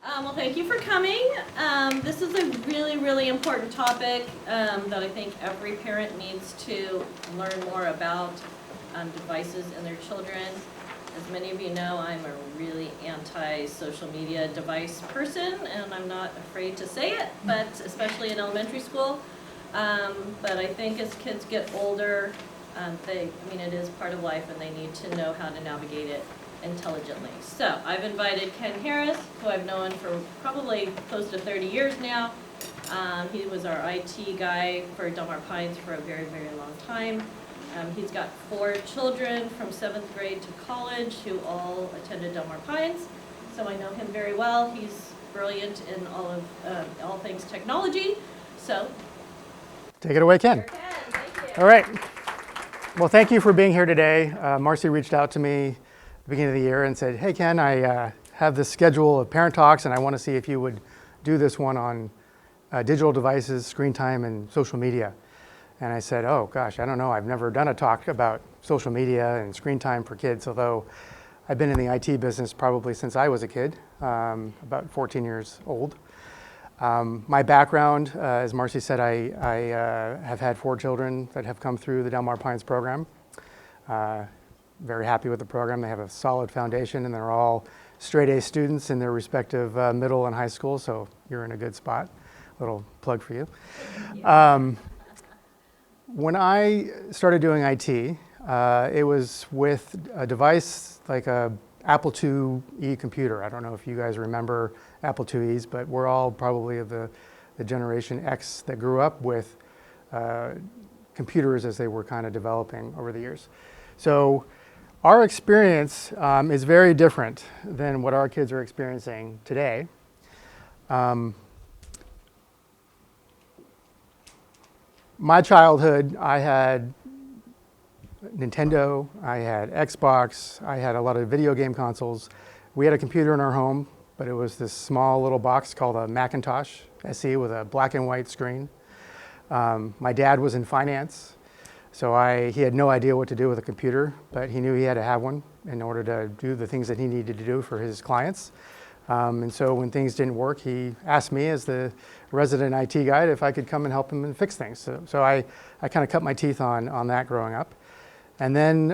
Well, thank you for coming. This is a really, really important topic that I think every parent needs to learn more about devices and their children. As many of you know, I'm a really anti-social media device person, and I'm not afraid to say it, but especially in elementary school. But I think as kids get older, it is part of life, and they need to know how to navigate it intelligently. So I've invited Ken Harris, who I've known for probably close to 30 years now. He was our IT guy for Del Mar Pines for a very, very long time. He's got 4 children from 7th grade to college who all attended Del Mar Pines, so I know him very well. He's brilliant in all things technology. So take it away, Ken. Ken, thank you. All right. Well, thank you for being here today. Marcy reached out to me at the beginning of the year and said, hey, Ken, I have this schedule of parent talks, and I want to see if you would do this one on digital devices, screen time, and social media. And I said, oh, gosh, I don't know. I've never done a talk about social media and screen time for kids, although I've been in the IT business probably since I was a kid, about 14 years old. My background, as Marcy said, I have had 4 children that have come through the Del Mar Pines program. Very happy with the program. They have a solid foundation, and they're all straight A students in their respective middle and high school, so you're in a good spot. Little plug for you. When I started doing IT, it was with a device like a Apple IIe computer. I don't know if you guys remember Apple IIes, but we're all probably of the Generation X that grew up with computers as they were kind of developing over the years. So our experience is very different than what our kids are experiencing today. My childhood, I had Nintendo, I had Xbox, I had a lot of video game consoles. We had a computer in our home, but it was this small little box called a Macintosh SE with a black and white screen. My dad was in finance, so he had no idea what to do with a computer, but he knew he had to have one in order to do the things that he needed to do for his clients. And so when things didn't work, he asked me as the resident IT guy if I could come and help him and fix things. So I kind of cut my teeth on that growing up. And then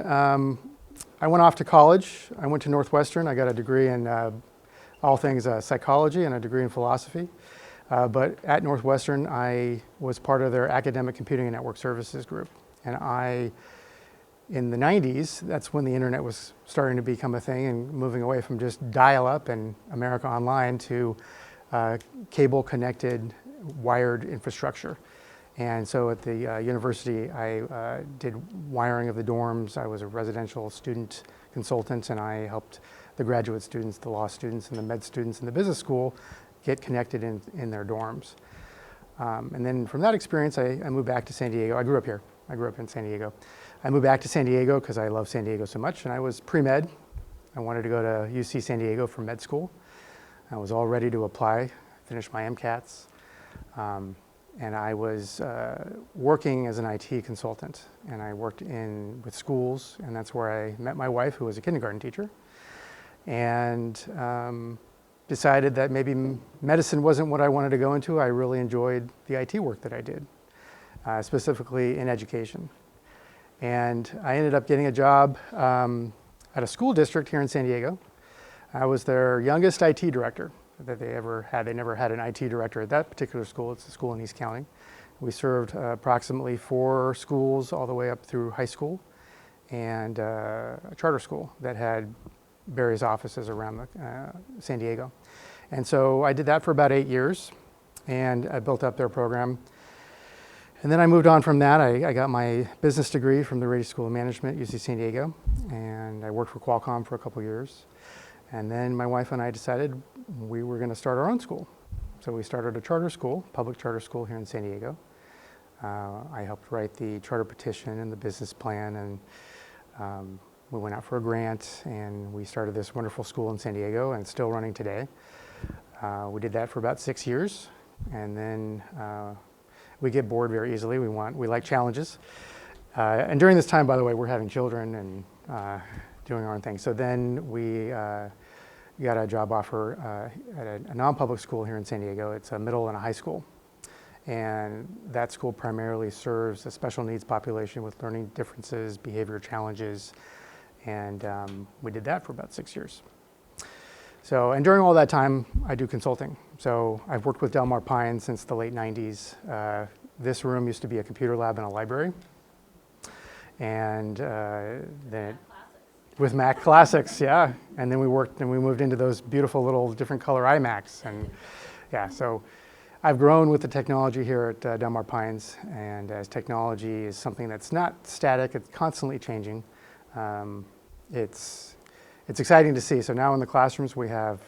I went off to college. I went to Northwestern. I got a degree in all things psychology and a degree in philosophy. But at Northwestern, I was part of their academic computing and network services group. And in the 90s, that's when the internet was starting to become a thing and moving away from just dial-up and America Online to cable-connected, wired infrastructure. And so at the university, I did wiring of the dorms. I was a residential student consultant, and I helped the graduate students, the law students, and the med students in the business school get connected in their dorms. And then from that experience, I moved back to San Diego. I grew up here. I grew up in San Diego. I moved back to San Diego because I love San Diego so much, and I was pre-med. I wanted to go to UC San Diego for med school. I was all ready to apply, finish my MCATs, and I was working as an IT consultant, and I worked with schools, and that's where I met my wife, who was a kindergarten teacher, and decided that maybe medicine wasn't what I wanted to go into. I really enjoyed the IT work that I did, specifically in education. And I ended up getting a job at a school district here in San Diego. I was their youngest IT director that they ever had. They never had an IT director at that particular school. It's a school in East County. We served approximately 4 schools all the way up through high school and a charter school that had various offices around San Diego. And so I did that for about 8 years, and I built up their program. And then I moved on from that. I got my business degree from the Radio School of Management at UC San Diego, and I worked for Qualcomm for a couple years. And then my wife and I decided we were going to start our own school. So we started a charter school, public charter school here in San Diego. I helped write the charter petition and the business plan, and we went out for a grant, and we started this wonderful school in San Diego, and it's still running today. We did that for about 6 years, and then we get bored very easily. We like challenges. And during this time, by the way, we're having children and doing our own thing. So then we got a job offer at a non-public school here in San Diego. It's a middle and a high school. And that school primarily serves a special needs population with learning differences, behavior challenges, and we did that for about 6 years. So, and during all that time, I do consulting. So I've worked with Del Mar Pine since the late 90s. This room used to be a computer lab and a library. And then with Mac Classics, yeah. And then we worked and we moved into those beautiful little different color iMacs. And yeah, so I've grown with the technology here at Del Mar Pines. And as technology is something that's not static, it's constantly changing. It's exciting to see. So now in the classrooms, we have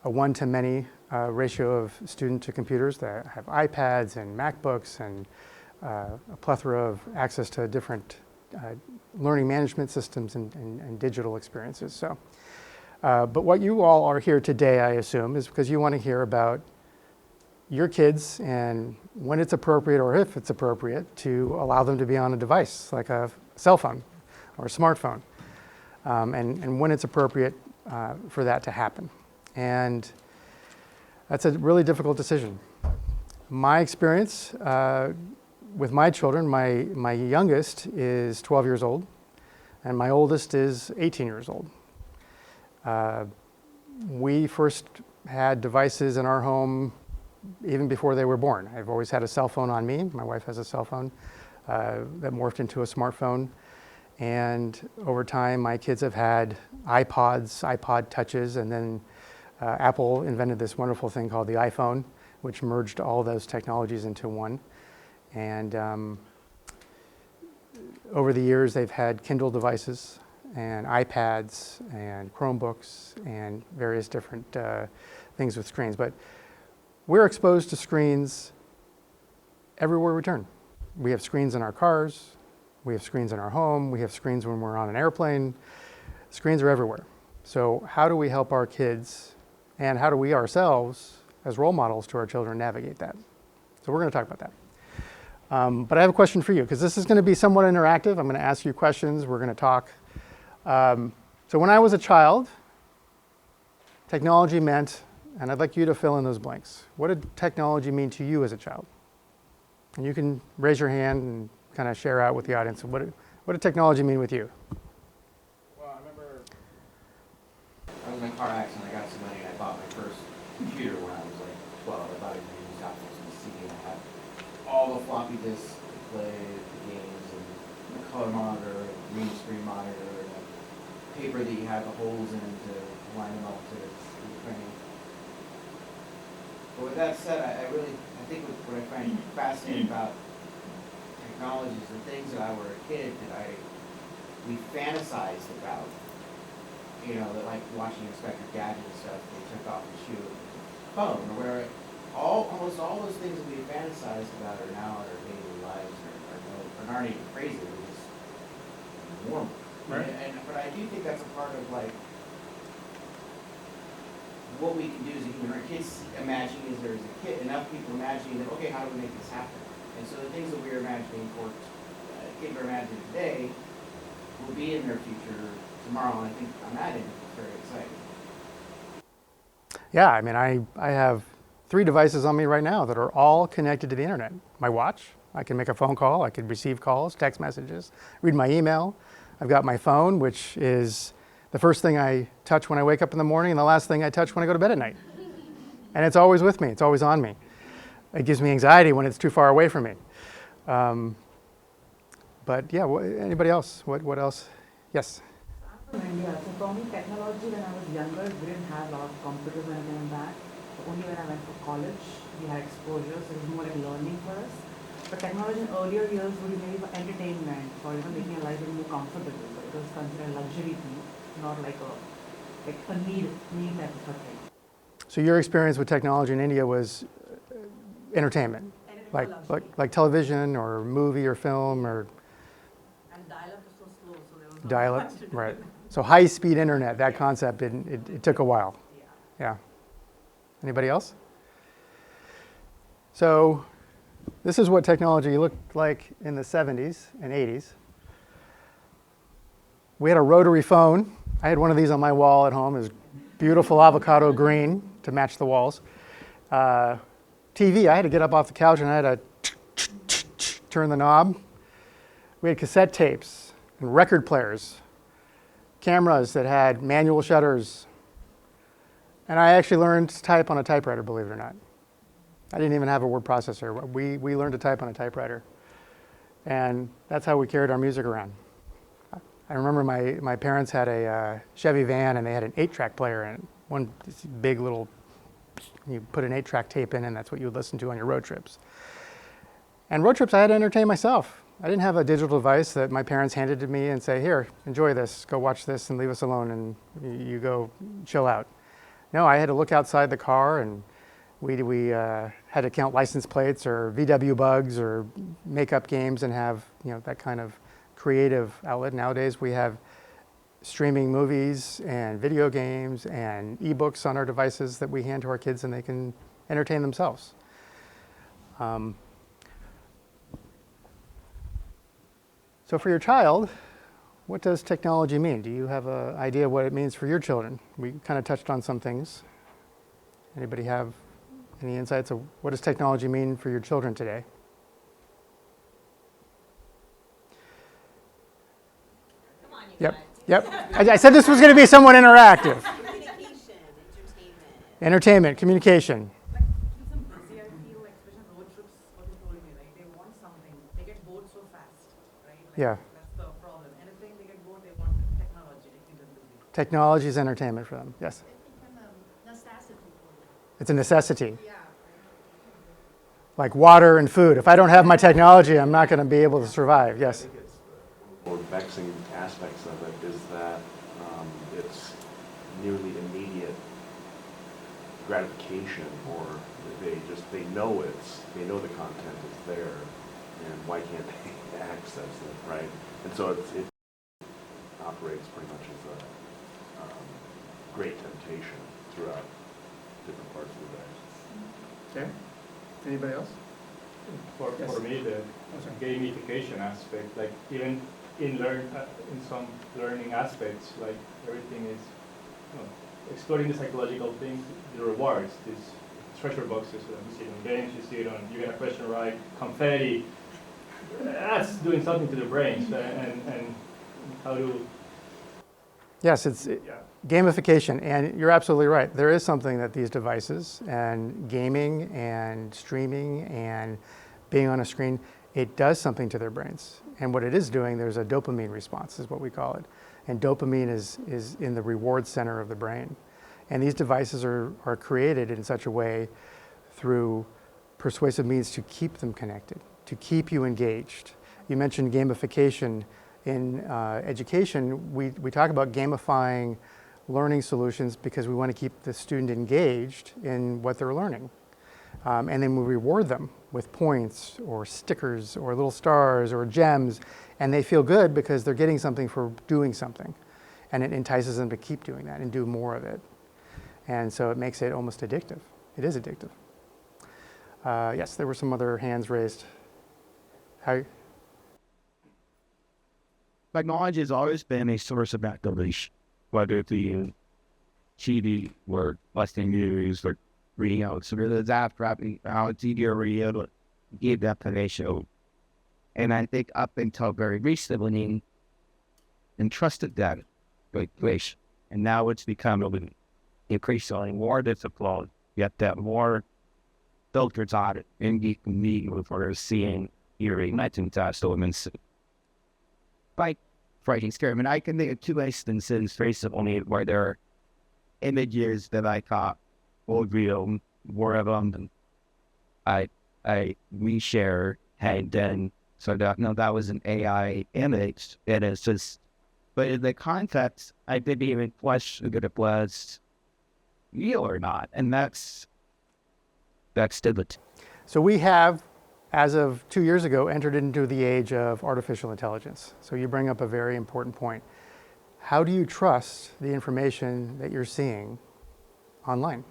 a one-to-many ratio of student to computers that have iPads and MacBooks and a plethora of access to different learning management systems and digital experiences. So, but what you all are here today, I assume, is because you want to hear about your kids and when it's appropriate or if it's appropriate to allow them to be on a device like a cell phone or a smartphone. And when it's appropriate for that to happen. And that's a really difficult decision. My experience with my children, my youngest is 12 years old, and my oldest is 18 years old. We first had devices in our home even before they were born. I've always had a cell phone on me. My wife has a cell phone that morphed into a smartphone. And over time, my kids have had iPods, iPod touches, and then Apple invented this wonderful thing called the iPhone, which merged all those technologies into one. And over the years, they've had Kindle devices and iPads and Chromebooks and various different things with screens. But we're exposed to screens everywhere we turn. We have screens in our cars. We have screens in our home. We have screens when we're on an airplane. Screens are everywhere. So how do we help our kids, and how do we ourselves, as role models to our children, navigate that? So we're going to talk about that. But I have a question for you, because this is going to be somewhat interactive. I'm going to ask you questions. We're going to talk. So when I was a child, technology meant, and I'd like you to fill in those blanks. What did technology mean to you as a child? And you can raise your hand and kind of share out with the audience. What did technology mean with you? Well, I remember I was in a car accident. I got some money and I bought my first computer when I was like 12. I bought it from the shop from the CD and I had all the floppy disks to play the games and a color monitor, a green screen monitor, and a paper that you had the holes in to line them up to printing. But with that said, I think what I find fascinating about technologies and things that I were a kid that we fantasized about, you know, that like watching Inspector Gadget and stuff, they took off the shoe phone, or where almost all those things that we fantasized about are now in our daily lives or aren't even crazy, they're just normal. Right. But I do think that's a part of like what we can do as a human. Our kids imagining as there's a kid, enough people imagining that, okay, how do we make this happen? And so the things that we're imagining for kids are imagining today will be in their future tomorrow, and I think on that end it's very exciting. Yeah, I mean, I have 3 devices on me right now that are all connected to the internet. My watch, I can make a phone call, I can receive calls, text messages, read my email. I've got my phone, which is the first thing I touch when I wake up in the morning and the last thing I touch when I go to bed at night. And it's always with me, it's always on me. It gives me anxiety when it's too far away from me. But yeah, anybody else? What else? Yes? I'm from India. So for me, technology when I was younger, we didn't have a lot of computers when I came back. Only when I went to college, we had exposure, so it was more like learning for us. But technology in earlier years would be maybe for entertainment, for making your life a little more comfortable. But it was considered a luxury thing, not like a need type of a thing. So your experience with technology in India was entertainment, like television or movie or film or And dial-up is so slow, so there was dial-up, right? So high-speed internet, that concept, it took a while. Yeah. Anybody else? So this is what technology looked like in the 70s and 80s. We had a rotary phone. I had one of these on my wall at home. It was beautiful avocado green to match the walls. TV, I had to get up off the couch and I had to turn the knob. We had cassette tapes and record players, cameras that had manual shutters. And I actually learned to type on a typewriter, believe it or not. I didn't even have a word processor. We learned to type on a typewriter. And that's how we carried our music around. I remember my parents had a Chevy van and they had an 8-track player in it. One big little, you put an 8-track tape in and that's what you would listen to on your road trips. And road trips I had to entertain myself. I didn't have a digital device that my parents handed to me and say, here, enjoy this, go watch this and leave us alone and you go chill out. No, I had to look outside the car and we had to count license plates or VW bugs or make up games and have that kind of creative outlet. Nowadays we have streaming movies and video games and ebooks on our devices that we hand to our kids and they can entertain themselves. So for your child, what does technology mean? Do you have an idea what it means for your children? We kind of touched on some things. Anybody have any insights of what does technology mean for your children today? Come on, you Yep. guys. Yep. I said this was going to be somewhat interactive. Communication, Entertainment, communication. Like, kids are busy, I feel, like, especially road trips, what you told me, right? They want something, they get bored so fast, right? Like, Yeah. that's the problem. Anything they get bored, they want technology to keep them busy. Technology is entertainment for them. Yes. It's become a necessity for them. It's a necessity. Yeah. Like water and food. If I don't have my technology, I'm not going to be able to survive. Yes. I think it's the more vexing aspects of it is that it's nearly immediate gratification, or they know the content is there, and why can't they access it, right? And so it operates pretty much as a great temptation throughout different parts of the day. Okay. Anybody else? Yes. For me, the gamification aspect, like even in some learning aspects, like everything is, exploring the psychological things, the rewards, these treasure boxes, you see it on games, you see it on, you get a question right, confetti, that's doing something to the brains, and how to... Yes, it's gamification, and you're absolutely right. There is something that these devices and gaming and streaming and being on a screen, it does something to their brains. And what it is doing, there's a dopamine response, is what we call it. And dopamine is in the reward center of the brain. And these devices are created in such a way through persuasive means to keep them connected, to keep you engaged. You mentioned gamification. In education, we talk about gamifying learning solutions because we want to keep the student engaged in what they're learning. And then we reward them with points or stickers or little stars or gems, and they feel good because they're getting something for doing something. And it entices them to keep doing that and do more of it. And so it makes it almost addictive. It is addictive. Yes, there were some other hands raised. Technology has always been a source of activation, whether it be in TV or watching news or reading out. So there's that wrapping out TV or radio to give that information. And I think up until very recently, entrusted that place. And now it's become increasingly more difficult, yet that more filters on it. And you can meet with what we're seeing, hearing, I think that's so immense. Like frightening scary. I mean, I can think of 2 instances recently where there are images that I thought were real, more of them I reshare, and then so that was an AI image, and it's just, but in the context, I didn't even question if it was real or not, and that's still it. So we have, as of 2 years ago, entered into the age of artificial intelligence. So you bring up a very important point. How do you trust the information that you're seeing online?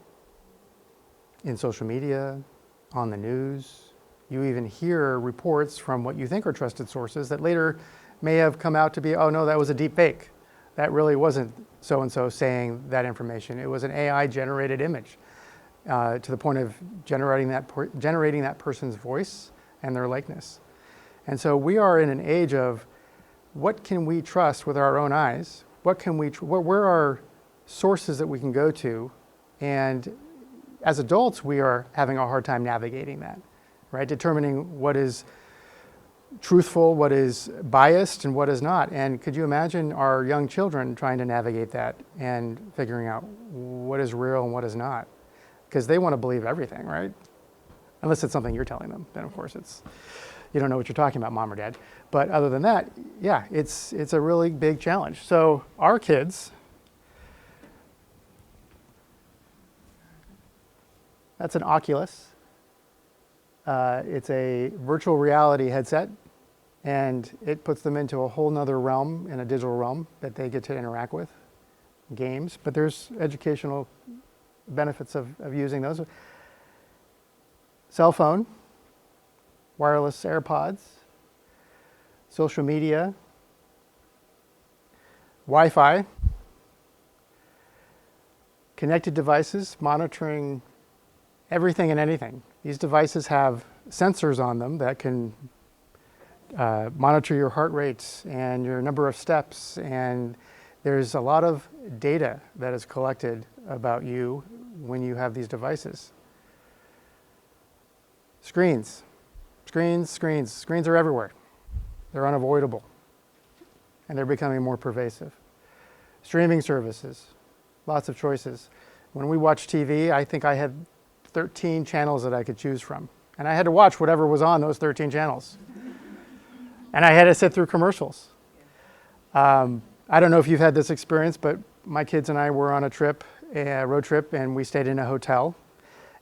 In social media, on the news? You even hear reports from what you think are trusted sources that later may have come out to be, oh no, that was a deep fake. that really wasn't so-and-so saying that information. It was an AI-generated image to the point of generating that person's voice and their likeness. And so we are in an age of what can we trust with our own eyes? Where are sources that we can go to? And as adults, we are having a hard time navigating that, right? Determining what is truthful, what is biased, and what is not. And could you imagine our young children trying to navigate that and figuring out what is real and what is not? Because they want to believe everything, right? Unless it's something you're telling them, then of course you don't know what you're talking about, mom or dad. But other than that, yeah, it's a really big challenge. So our kids, that's an Oculus. It's a virtual reality headset, and it puts them into a whole nother realm, in a digital realm, that they get to interact with, games. But there's educational benefits of using those. Cell phone, wireless AirPods, social media, Wi-Fi, connected devices monitoring everything and anything. These devices have sensors on them that can monitor your heart rate and your number of steps, and there's a lot of data that is collected about you when you have these devices. Screens are everywhere. They're unavoidable, and they're becoming more pervasive. Streaming services, lots of choices. When we watch TV, I think I had 13 channels that I could choose from. And I had to watch whatever was on those 13 channels. And I had to sit through commercials. I don't know if you've had this experience, but my kids and I were on a road trip, and we stayed in a hotel.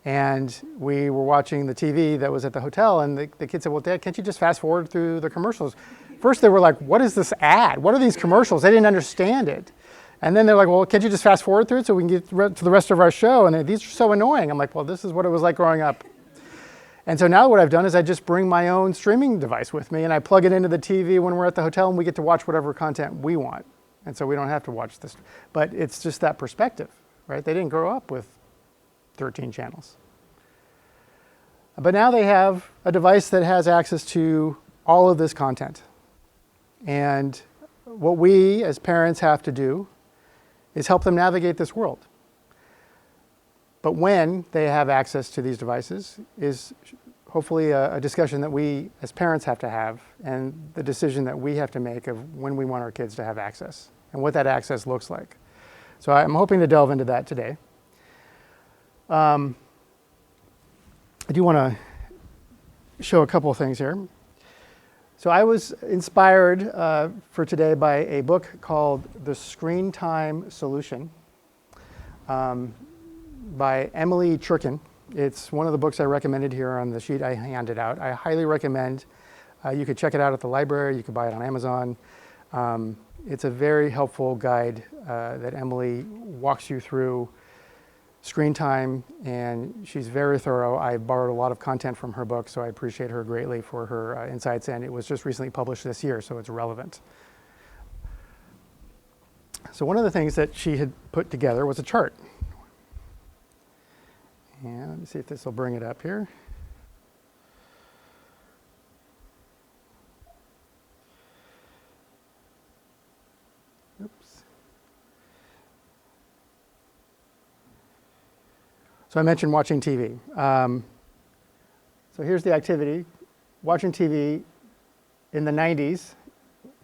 And we were watching the TV that was at the hotel, and the kids said, well, Dad, can't you just fast forward through the commercials? First, they were like, what is this ad? What are these commercials? They didn't understand it. And then they're like, well, can't you just fast forward through it so we can get to the rest of our show? And these are so annoying. I'm like, well, this is what it was like growing up. And so now what I've done is I just bring my own streaming device with me, and I plug it into the TV when we're at the hotel, and we get to watch whatever content we want. And so we don't have to watch this. But it's just that perspective, right? They didn't grow up with 13 channels. But now they have a device that has access to all of this content. And what we as parents have to do is help them navigate this world. But when they have access to these devices is hopefully a discussion that we as parents have to have, and the decision that we have to make of when we want our kids to have access and what that access looks like. So I'm hoping to delve into that today. I do want to show a couple of things here. So I was inspired for today by a book called The Screentime Solution by Emily Gherkin. It's one of the books I recommended here on the sheet I handed out. I highly recommend. You could check it out at the library. You could buy it on Amazon. It's a very helpful guide that Emily walks you through screen time, and she's very thorough. I borrowed a lot of content from her book, so I appreciate her greatly for her insights, and it was just recently published this year, so it's relevant. So one of the things that she had put together was a chart. And let me see if this will bring it up here. Oops. So I mentioned watching TV. So here's the activity. Watching TV in the 90s,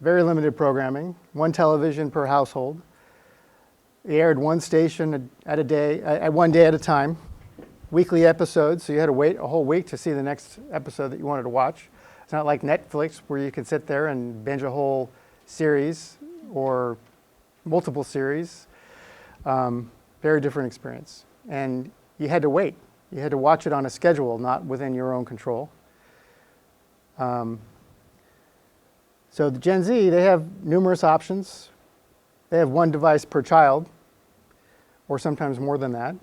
very limited programming, one television per household. They aired one station one day at a time, weekly episodes, so you had to wait a whole week to see the next episode that you wanted to watch. It's not like Netflix where you can sit there and binge a whole series or multiple series. Very different experience. And you had to wait. You had to watch it on a schedule, not within your own control. So the Gen Z, they have numerous options. They have one device per child, or sometimes more than that.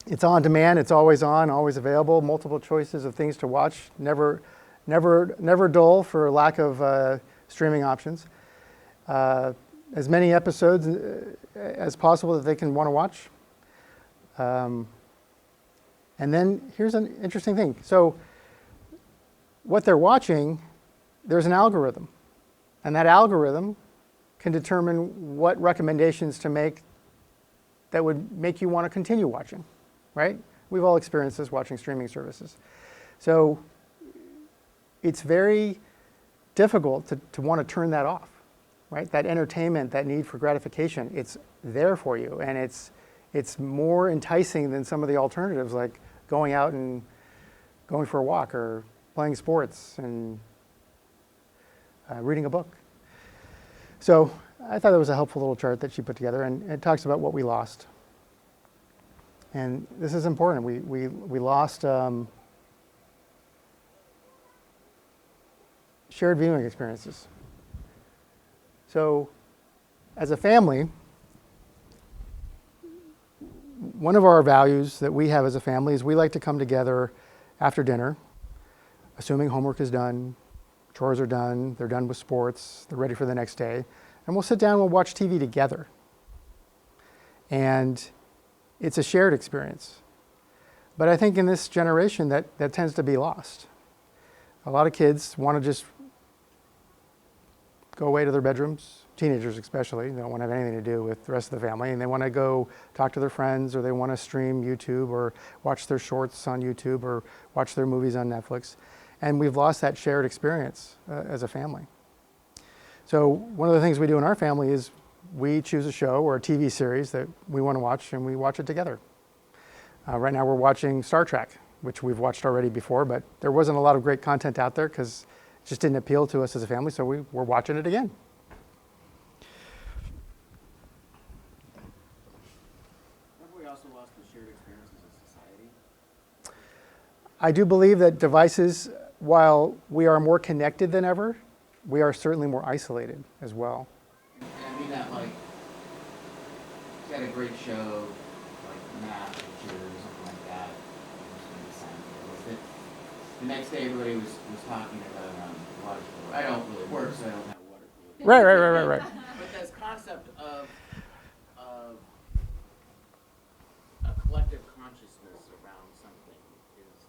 It's on demand, it's always on, always available, multiple choices of things to watch, never dull for lack of streaming options. as many episodes as possible that they can want to watch. And then here's an interesting thing. So what they're watching, there's an algorithm. And that algorithm can determine what recommendations to make that would make you want to continue watching, right? We've all experienced this watching streaming services. So it's very difficult to want to turn that off, right? That entertainment, that need for gratification, it's there for you. And it's more enticing than some of the alternatives, like going out and going for a walk or playing sports and reading a book. So I thought that was a helpful little chart that she put together, and it talks about what we lost. And this is important. We lost shared viewing experiences. So as a family, one of our values that we have as a family is we like to come together after dinner, assuming homework is done, chores are done, they're done with sports, they're ready for the next day, and we'll sit down and we'll watch TV together. And it's a shared experience. But I think in this generation that tends to be lost. A lot of kids want to just go away to their bedrooms, teenagers especially, they don't want to have anything to do with the rest of the family, and they want to go talk to their friends, or they want to stream YouTube or watch their shorts on YouTube or watch their movies on Netflix. And we've lost that shared experience as a family. So one of the things we do in our family is we choose a show or a TV series that we want to watch, and we watch it together. Right now we're watching Star Trek, which we've watched already before, but there wasn't a lot of great content out there because it just didn't appeal to us as a family, so we're watching it again. Have we also lost the shared experiences of society? I do believe that devices, while we are more connected than ever, we are certainly more isolated as well. And I mean that, like, you had a great show, like Math or something like that. The next day everybody was talking about water cooler. I don't really work, so I don't have water cooler. Right. But this concept of a collective consciousness around something is,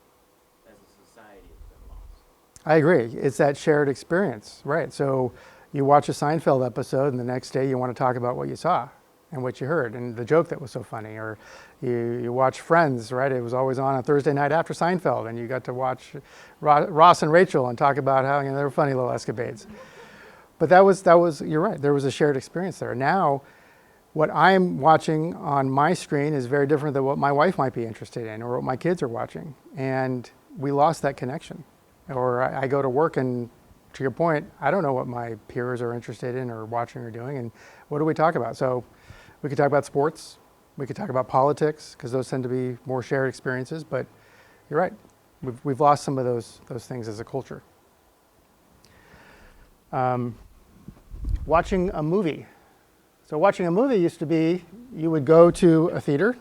as a society, has been lost. I agree. It's that shared experience, right? So you watch a Seinfeld episode, and the next day you want to talk about what you saw and what you heard and the joke that was so funny. Or you watch Friends, right? It was always on Thursday night after Seinfeld, and you got to watch Ross and Rachel and talk about how they were funny little escapades. But that was you're right. There was a shared experience there. Now, what I'm watching on my screen is very different than what my wife might be interested in or what my kids are watching, and we lost that connection. Or I go to work, and to your point, I don't know what my peers are interested in or watching or doing, and what do we talk about? So we could talk about sports, we could talk about politics, because those tend to be more shared experiences, but you're right, we've lost some of those things as a culture. Watching a movie. So watching a movie used to be, you would go to a theater,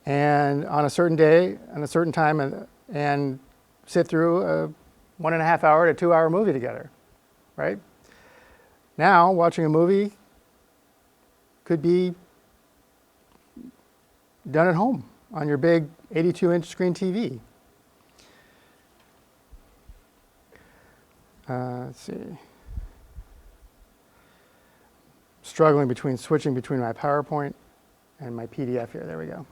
and on a certain day, and a certain time, and sit through a 1.5 hour to 2 hour movie together, right? Now, watching a movie could be done at home on your big 82-inch screen TV. Let's see. Switching between my PowerPoint and my PDF here. There we go.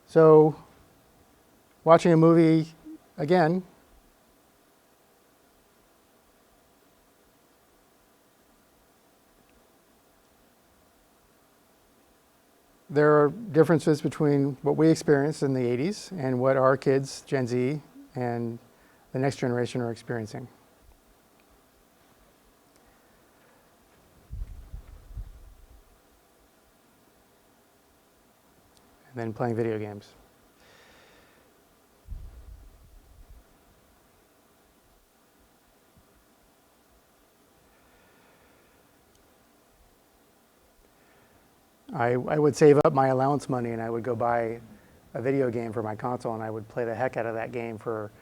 So, watching a movie, again, there are differences between what we experienced in the 80s and what our kids, Gen Z, and the next generation are experiencing. And then playing video games. I would save up my allowance money, and I would go buy a video game for my console, and I would play the heck out of that game for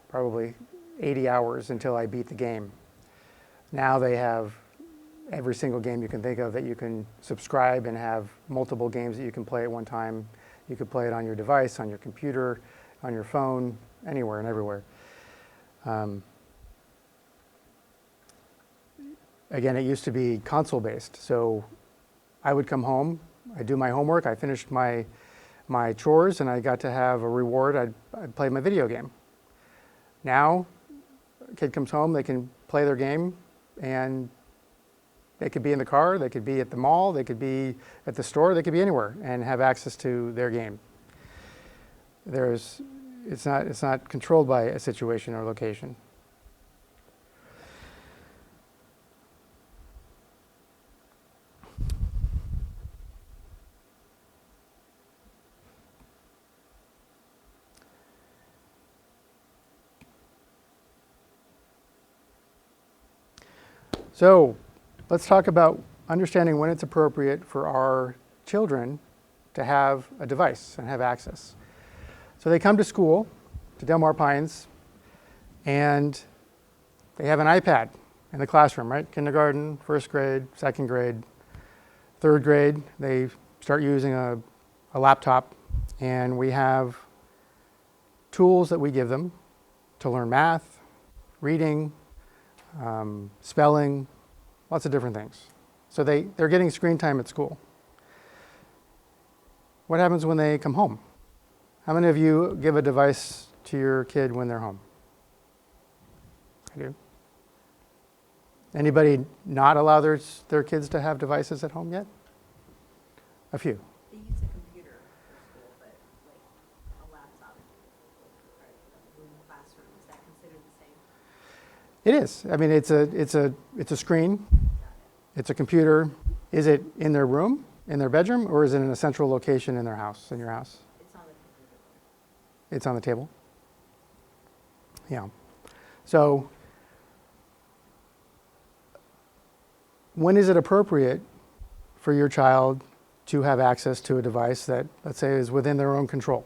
probably 80 hours until I beat the game. Now they have every single game you can think of that you can subscribe and have multiple games that you can play at one time. You could play it on your device, on your computer, on your phone, anywhere and everywhere. Again, it used to be console-based. So I would come home, I'd do my homework, I finished my chores, and I got to have a reward. I'd play my video game. Now, a kid comes home, they can play their game, and they could be in the car, they could be at the mall, they could be at the store, they could be anywhere and have access to their game. It's not controlled by a situation or location. So let's talk about understanding when it's appropriate for our children to have a device and have access. So they come to school, to Del Mar Pines, and they have an iPad in the classroom, right? Kindergarten, first grade, second grade, third grade, they start using a laptop, and we have tools that we give them to learn math, reading, spelling, lots of different things. So they're getting screen time at school. What happens when they come home? How many of you give a device to your kid when they're home? I do. Anybody not allow their kids to have devices at home yet? A few. They use a computer for school, but like a laptop in the classroom, is that considered the same? It is. I mean, it's a screen. It's a computer. Is it in their room, in their bedroom, or is it in a central location in their house, in your house? It's on the computer. It's on the table? Yeah. So when is it appropriate for your child to have access to a device that, let's say, is within their own control?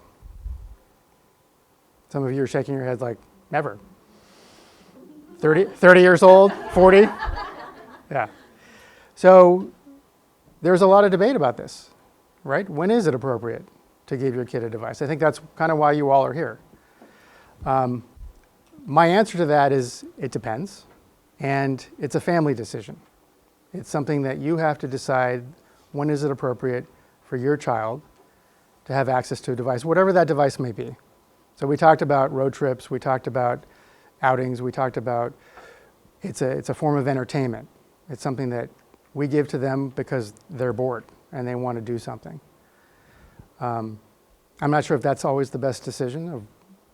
Some of you are shaking your heads like, never. 30 years old, 40? Yeah. So there's a lot of debate about this, right? When is it appropriate to give your kid a device? I think that's kind of why you all are here. My answer to that is it depends, and it's a family decision. It's something that you have to decide when is it appropriate for your child to have access to a device, whatever that device may be. So we talked about road trips, we talked about outings, we talked about it's a form of entertainment. It's something that we give to them because they're bored and they want to do something. I'm not sure if that's always the best decision of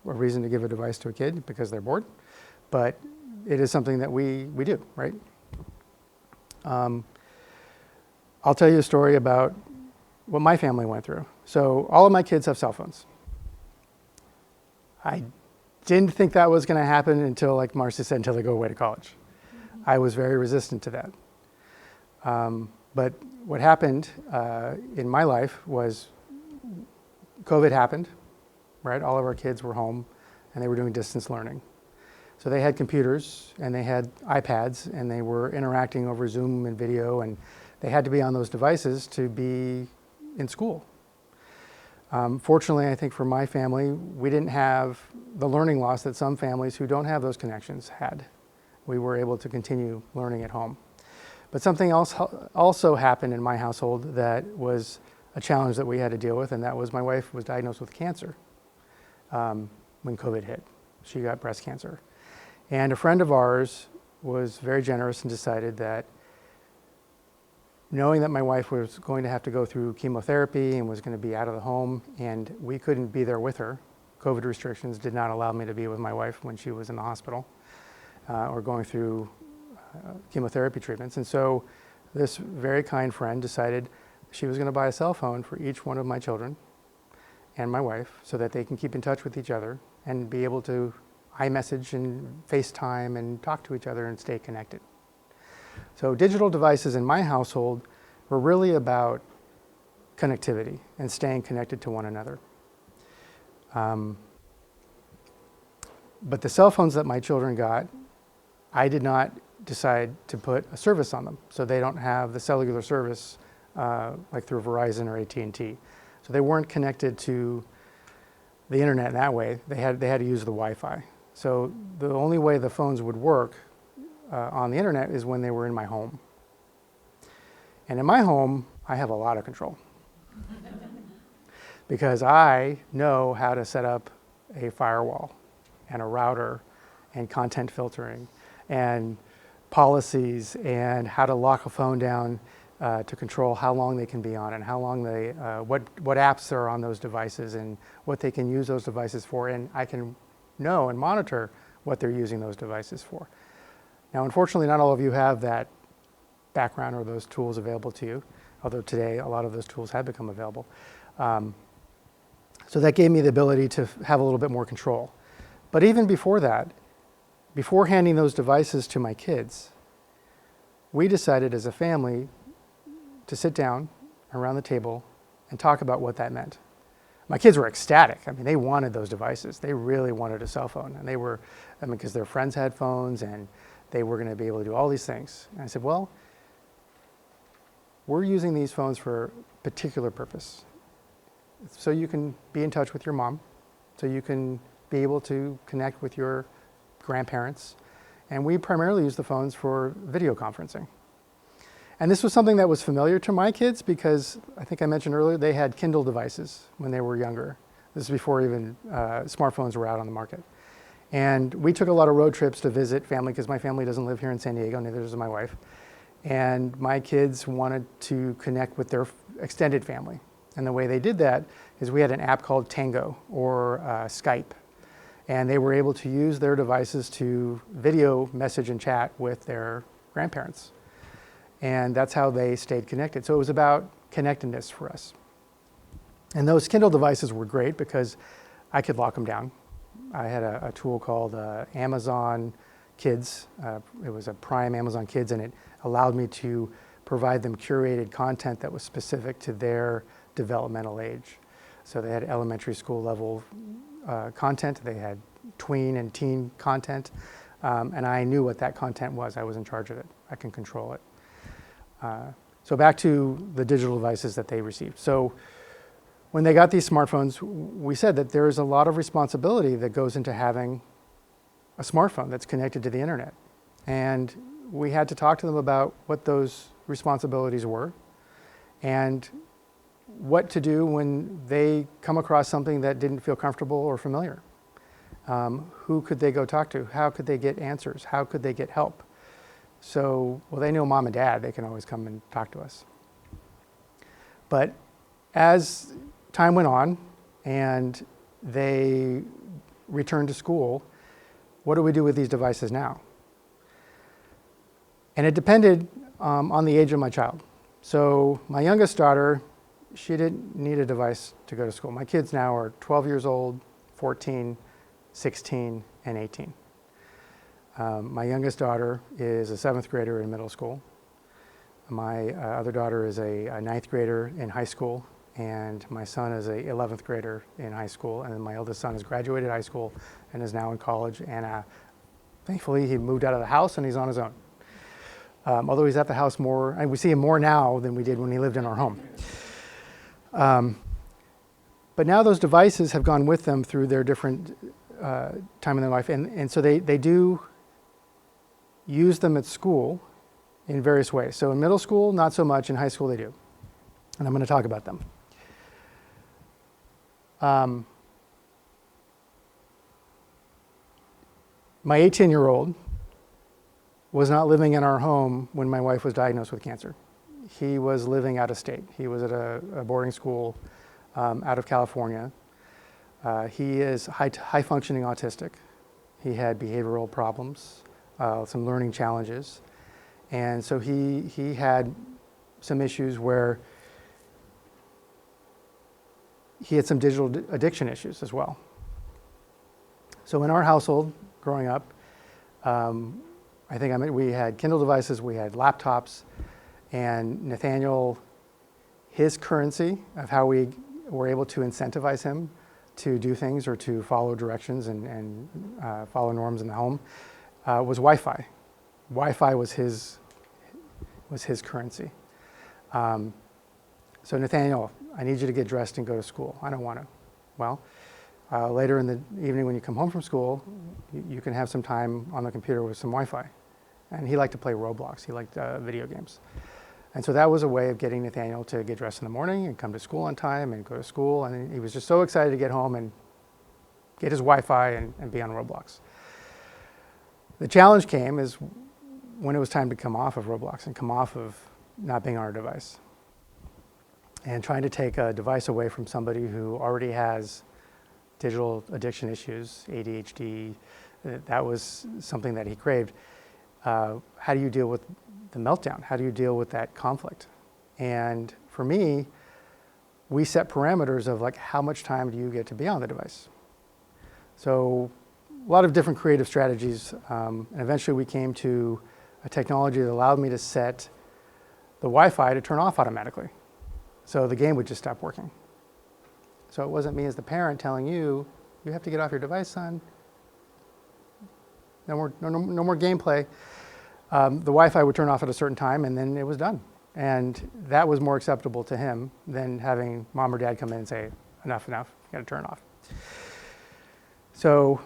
a reason to give a device to a kid because they're bored, but it is something that we do, right? I'll tell you a story about what my family went through. So all of my kids have cell phones. I didn't think that was going to happen until, like Marcy said, until they go away to college. I was very resistant to that. But what happened in my life was COVID happened, right? All of our kids were home and they were doing distance learning. So they had computers and they had iPads and they were interacting over Zoom and video, and they had to be on those devices to be in school. Fortunately, I think for my family, we didn't have the learning loss that some families who don't have those connections had. We were able to continue learning at home. But something else also happened in my household that was a challenge that we had to deal with, and that was my wife was diagnosed with cancer when COVID hit. She got breast cancer. And a friend of ours was very generous and decided that, knowing that my wife was going to have to go through chemotherapy and was going to be out of the home, and we couldn't be there with her. COVID restrictions did not allow me to be with my wife when she was in the hospital or going through chemotherapy treatments. And so this very kind friend decided she was going to buy a cell phone for each one of my children and my wife so that they can keep in touch with each other and be able to iMessage and FaceTime and talk to each other and stay connected. So digital devices in my household were really about connectivity and staying connected to one another. But the cell phones that my children got, I did not decide to put a service on them, so they don't have the cellular service like through Verizon or AT&T. So they weren't connected to the internet in that way. They had to use the Wi-Fi. So the only way the phones would work on the internet is when they were in my home. And in my home, I have a lot of control because I know how to set up a firewall and a router and content filtering and policies and how to lock a phone down to control how long they can be on and how long they, what apps are on those devices and what they can use those devices for. And I can know and monitor what they're using those devices for. Now, unfortunately, not all of you have that background or those tools available to you, although today a lot of those tools have become available. So that gave me the ability to have a little bit more control. But even before that, before handing those devices to my kids, we decided as a family to sit down around the table and talk about what that meant. My kids were ecstatic. I mean, they wanted those devices. They really wanted a cell phone. And they were, I mean, because their friends had phones and they were going to be able to do all these things. And I said, well, we're using these phones for a particular purpose. So you can be in touch with your mom, so you can be able to connect with your grandparents. And we primarily use the phones for video conferencing. And this was something that was familiar to my kids because I think I mentioned earlier, they had Kindle devices when they were younger. This is before even smartphones were out on the market. And we took a lot of road trips to visit family because my family doesn't live here in San Diego, neither does my wife. And my kids wanted to connect with their extended family. And the way they did that is we had an app called Tango or Skype. And they were able to use their devices to video message and chat with their grandparents. And that's how they stayed connected. So it was about connectedness for us. And those Kindle devices were great because I could lock them down. I had a tool called Amazon Kids. It was a Prime Amazon Kids, and it allowed me to provide them curated content that was specific to their developmental age. So they had elementary school level content, they had tween and teen content, and I knew what that content was. I was in charge of it. I can control it. So back to the digital devices that they received. So when they got these smartphones, we said that there is a lot of responsibility that goes into having a smartphone that's connected to the internet. And we had to talk to them about what those responsibilities were and what to do when they come across something that didn't feel comfortable or familiar. Who could they go talk to? How could they get answers? How could they get help? So, well, they know mom and dad. They can always come and talk to us. But as time went on and they returned to school, what do we do with these devices now? And it depended on the age of my child. So my youngest daughter, she didn't need a device to go to school. My kids now are 12 years old, 14, 16, and 18. My youngest daughter is a 7th grader in middle school. My other daughter is a 9th grader in high school, and my son is a 11th grader in high school, and my eldest son has graduated high school and is now in college, and thankfully he moved out of the house and he's on his own. Although he's at the house more, and we see him more now than we did when he lived in our home. But now those devices have gone with them through their different time in their life, and so they do use them at school in various ways. So in middle school, not so much. In high school, they do. And I'm going to talk about them. My 18-year-old was not living in our home when my wife was diagnosed with cancer. He was living out of state. He was at a boarding school out of California. He is high-functioning autistic. He had behavioral problems, some learning challenges. And so he had some issues where he had some digital addiction issues as well. So in our household, growing up, we had Kindle devices, we had laptops, and Nathaniel, his currency of how we were able to incentivize him to do things or to follow directions and follow norms in the home was Wi-Fi. Wi-Fi was his currency. So Nathaniel, I need you to get dressed and go to school. I don't want to. Well, later in the evening when you come home from school, you can have some time on the computer with some Wi-Fi. And he liked to play Roblox. He liked video games. And so that was a way of getting Nathaniel to get dressed in the morning and come to school on time and go to school. And he was just so excited to get home and get his Wi-Fi and be on Roblox. The challenge came is when it was time to come off of Roblox and come off of not being on our device. And trying to take a device away from somebody who already has digital addiction issues, ADHD, that was something that he craved. How do you deal with the meltdown? How do you deal with that conflict? And for me, we set parameters of like, how much time do you get to be on the device? So a lot of different creative strategies. And eventually we came to a technology that allowed me to set the Wi-Fi to turn off automatically. So the game would just stop working. So it wasn't me as the parent telling you, you have to get off your device, son. No more gameplay. The Wi-Fi would turn off at a certain time and then it was done. And that was more acceptable to him than having mom or dad come in and say, enough, you gotta turn it off. So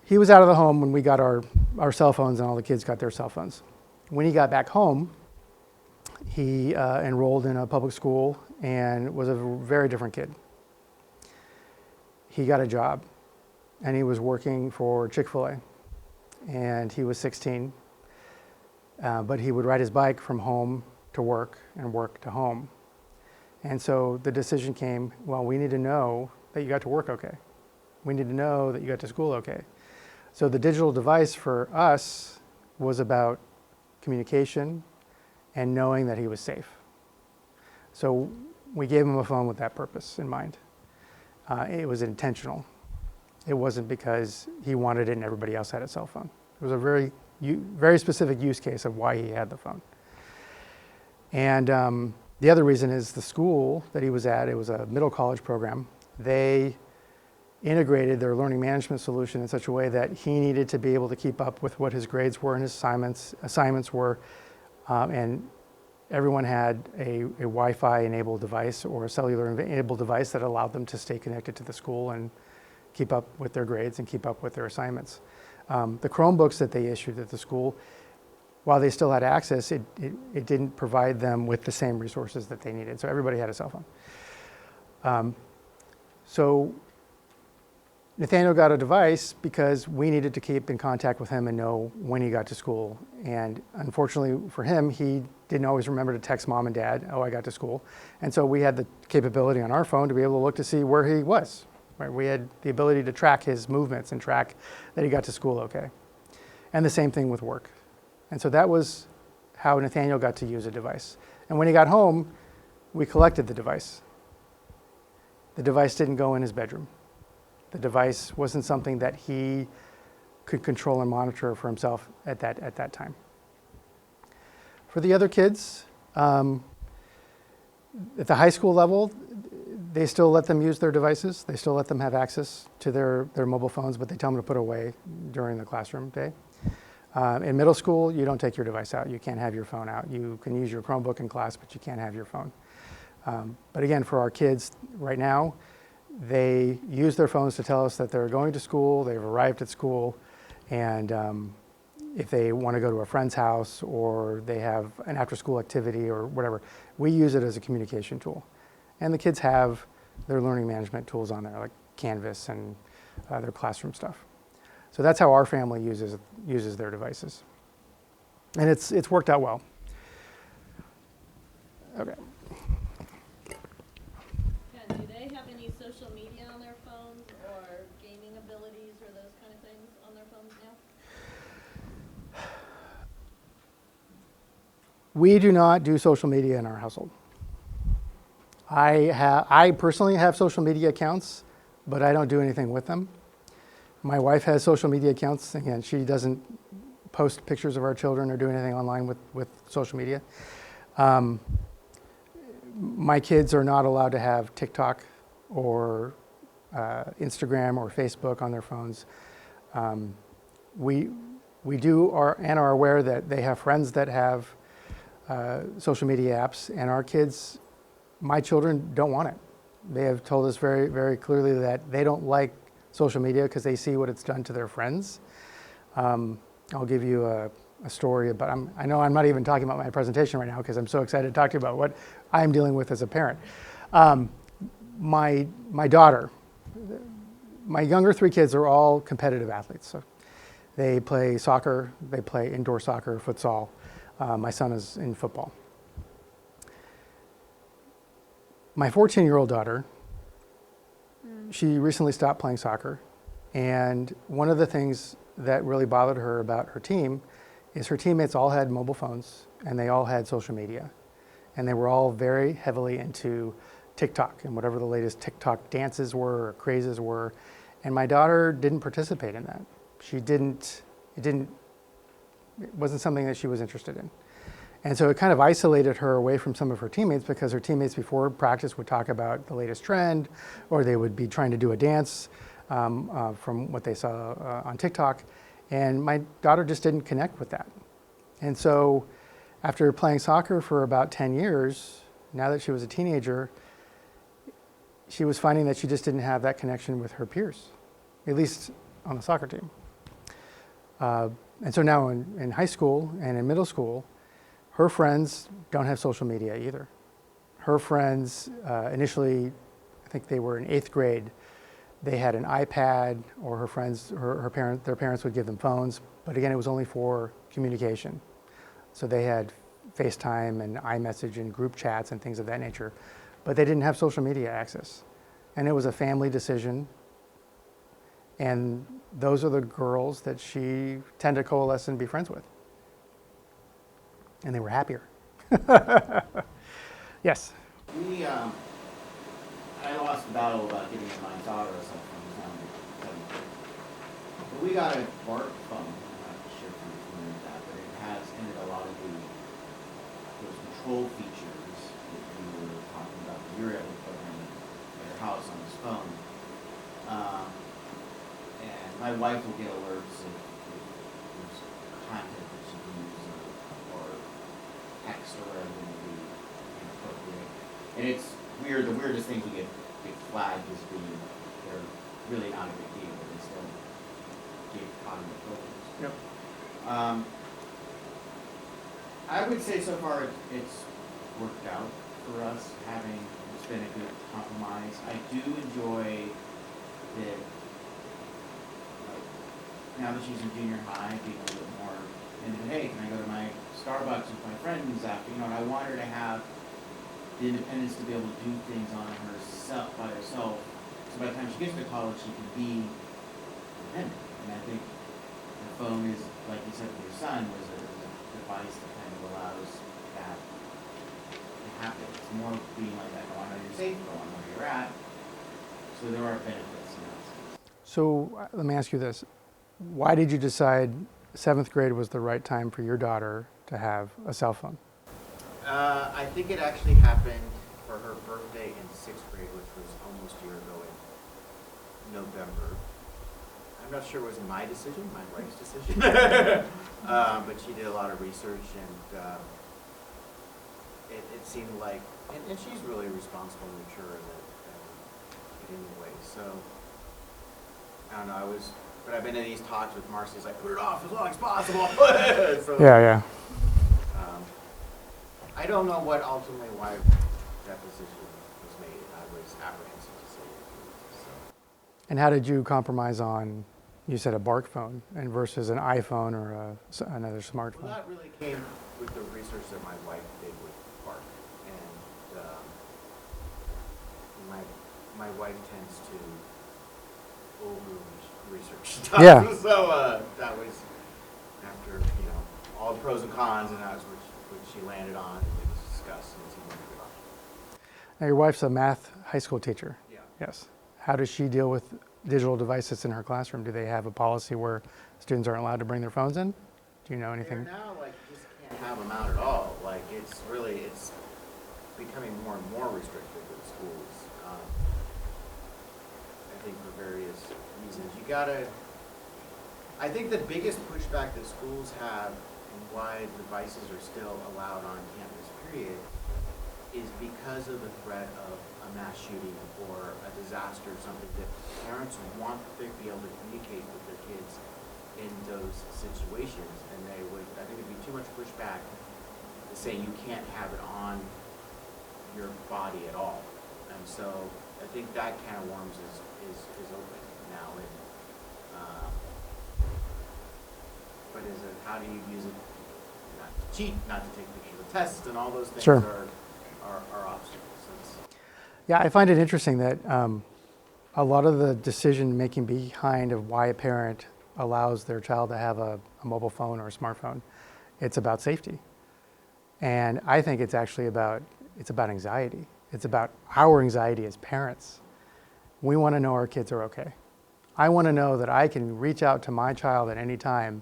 he was out of the home when we got our cell phones and all the kids got their cell phones. When he got back home, he enrolled in a public school and was a very different kid. He got a job and he was working for Chick-fil-A and he was 16, but he would ride his bike from home to work and work to home. And so the decision came, well, we need to know that you got to work okay. We need to know that you got to school okay. So the digital device for us was about communication and knowing that he was safe. So we gave him a phone with that purpose in mind. It was intentional. It wasn't because he wanted it and everybody else had a cell phone. It was a very specific use case of why he had the phone. And the other reason is the school that he was at, it was a middle college program. They integrated their learning management solution in such a way that he needed to be able to keep up with what his grades were and his assignments were. And everyone had a Wi-Fi enabled device or a cellular enabled device that allowed them to stay connected to the school and keep up with their grades and keep up with their assignments. The Chromebooks that they issued at the school, while they still had access, it didn't provide them with the same resources that they needed. So everybody had a cell phone. So Nathaniel got a device because we needed to keep in contact with him and know when he got to school. And unfortunately for him, he didn't always remember to text mom and dad, oh, I got to school. And so we had the capability on our phone to be able to look to see where he was. Right? We had the ability to track his movements and track that he got to school okay. And the same thing with work. And so that was how Nathaniel got to use a device. And when he got home, we collected the device. The device didn't go in his bedroom. The device wasn't something that he could control and monitor for himself at that time. For the other kids, at the high school level, they still let them use their devices. They still let them have access to their mobile phones, but they tell them to put away during the classroom day. In middle school, you don't take your device out. You can't have your phone out. You can use your Chromebook in class, but you can't have your phone. But again, for our kids right now, they use their phones to tell us that they're going to school, they've arrived at school, and if they want to go to a friend's house or they have an after-school activity or whatever, we use it as a communication tool. And the kids have their learning management tools on there, like Canvas and their classroom stuff. So that's how our family uses their devices. And it's worked out well. Okay. Ken, do they have any social media on their phones or gaming abilities or those kind of things on their phones now? We do not do social media in our household. I personally have social media accounts, but I don't do anything with them. My wife has social media accounts. Again, she doesn't post pictures of our children or do anything online with social media. My kids are not allowed to have TikTok or Instagram or Facebook on their phones. We We do are aware that they have friends that have social media apps, and our kids, my children, don't want it. They have told us very, very clearly that they don't like social media because they see what it's done to their friends. I'll give you a story about, I know I'm not even talking about my presentation right now because I'm so excited to talk to you about what I'm dealing with as a parent. My daughter, my younger 3 kids are all competitive athletes. So they play soccer, they play indoor soccer, futsal. My son is in football. My 14-year-old daughter, she recently stopped playing soccer, and one of the things that really bothered her about her team is her teammates all had mobile phones and they all had social media, and they were all very heavily into TikTok and whatever the latest TikTok dances were or crazes were, and my daughter didn't participate in that. It wasn't something that she was interested in. And so it kind of isolated her away from some of her teammates, because her teammates before practice would talk about the latest trend, or they would be trying to do a dance from what they saw on TikTok. And my daughter just didn't connect with that. And so after playing soccer for about 10 years, now that she was a teenager, she was finding that she just didn't have that connection with her peers, at least on the soccer team. And so now in high school and in middle school, her friends don't have social media either. Her friends, initially, I think they were in 8th grade, they had an iPad, or her friends, their parents would give them phones, but again, it was only for communication. So they had FaceTime and iMessage and group chats and things of that nature, but they didn't have social media access. And it was a family decision, and those are the girls that she tended to coalesce and be friends with. And they were happier. Yes. I lost the battle about giving my daughter a cell phone. But we got a Bart phone. I'm not sure if you're familiar with that, but it has in it a lot of those control features that you were talking about. You're able to program at your house on this phone. And my wife will get alerts if there's content that she views or text or whatever that would be inappropriate. And it's weird, the weirdest things we get flagged as being, they're really not a big deal, but they still get caught in the filters. Yep. I would say so far it's worked out for us, it's been a good compromise. I do enjoy that, like, now that she's in junior high, being a little bit more into, hey, can I go to my Starbucks with my friends after, and I want her to have the independence to be able to do things on herself, by herself, so by the time she gets to college, she can be independent. And I think the phone is, like you said with your son, was a device that kind of allows that to happen. It's more being like that, I know you're safe, I know where you're at, so there are benefits in that sense. So let me ask you this. Why did you decide 7th grade was the right time for your daughter to have a cell phone? I think it actually happened for her birthday in 6th grade, which was almost a year ago in November. I'm not sure it was my decision, my wife's decision, but she did a lot of research, and it seemed like, and she's really responsible and mature in any way. So I don't know. But I've been in these talks with Marcy. It's like, put it off as long as possible. So, Yeah. I don't know why that decision was made. I was apprehensive to say it. So. And how did you compromise on, you said a Bark phone, and versus an iPhone or another smartphone? Well, that really came with the research that my wife did with Bark. And my wife tends to over-research stuff. Yeah. So that was after, all the pros and cons, and that was which she landed on, and we discussed, and it seemed like a good option. Now, your wife's a math high school teacher. Yeah. Yes. How does she deal with digital devices in her classroom? Do they have a policy where students aren't allowed to bring their phones in? Do you know anything? They're now, you just can't have them out at all. It's becoming more and more restrictive in schools. I think for various reasons. You gotta I think the biggest pushback that schools have and why devices are still allowed on campus, period, is because of the threat of a mass shooting or a disaster or something, that parents want to be able to communicate with their kids in those situations, and I think it'd be too much pushback to say you can't have it on your body at all. And so I think that can of worms is open now. But how do you use it not to cheat, not to take pictures of tests, and all those things Sure. are obstacles. Yeah, I find it interesting that a lot of the decision making behind of why a parent allows their child to have a mobile phone or a smartphone, it's about safety. And I think it's actually about anxiety. It's about our anxiety as parents. We want to know our kids are okay. I want to know that I can reach out to my child at any time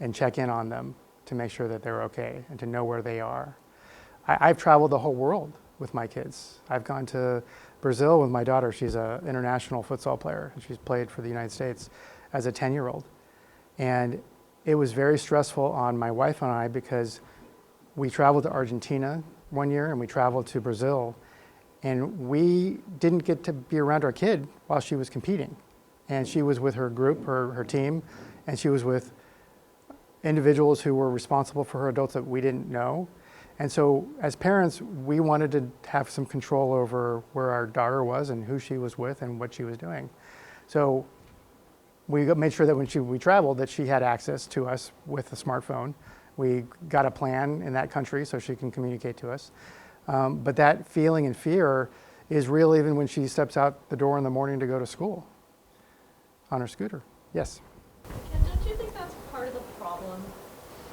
and check in on them to make sure that they're okay and to know where they are. I've traveled the whole world with my kids. I've gone to Brazil with my daughter. She's an international futsal player, and she's played for the United States as a 10-year-old. And it was very stressful on my wife and I because we traveled to Argentina one year and we traveled to Brazil, and we didn't get to be around our kid while she was competing. And she was with her group, her team, and she was with individuals who were responsible for her, adults that we didn't know. And so as parents, we wanted to have some control over where our daughter was and who she was with and what she was doing. So we made sure that when we traveled that she had access to us with a smartphone. We got a plan in that country so she can communicate to us. But that feeling and fear is real even when she steps out the door in the morning to go to school on her scooter. Yes? Ken, don't you think that's part of the problem?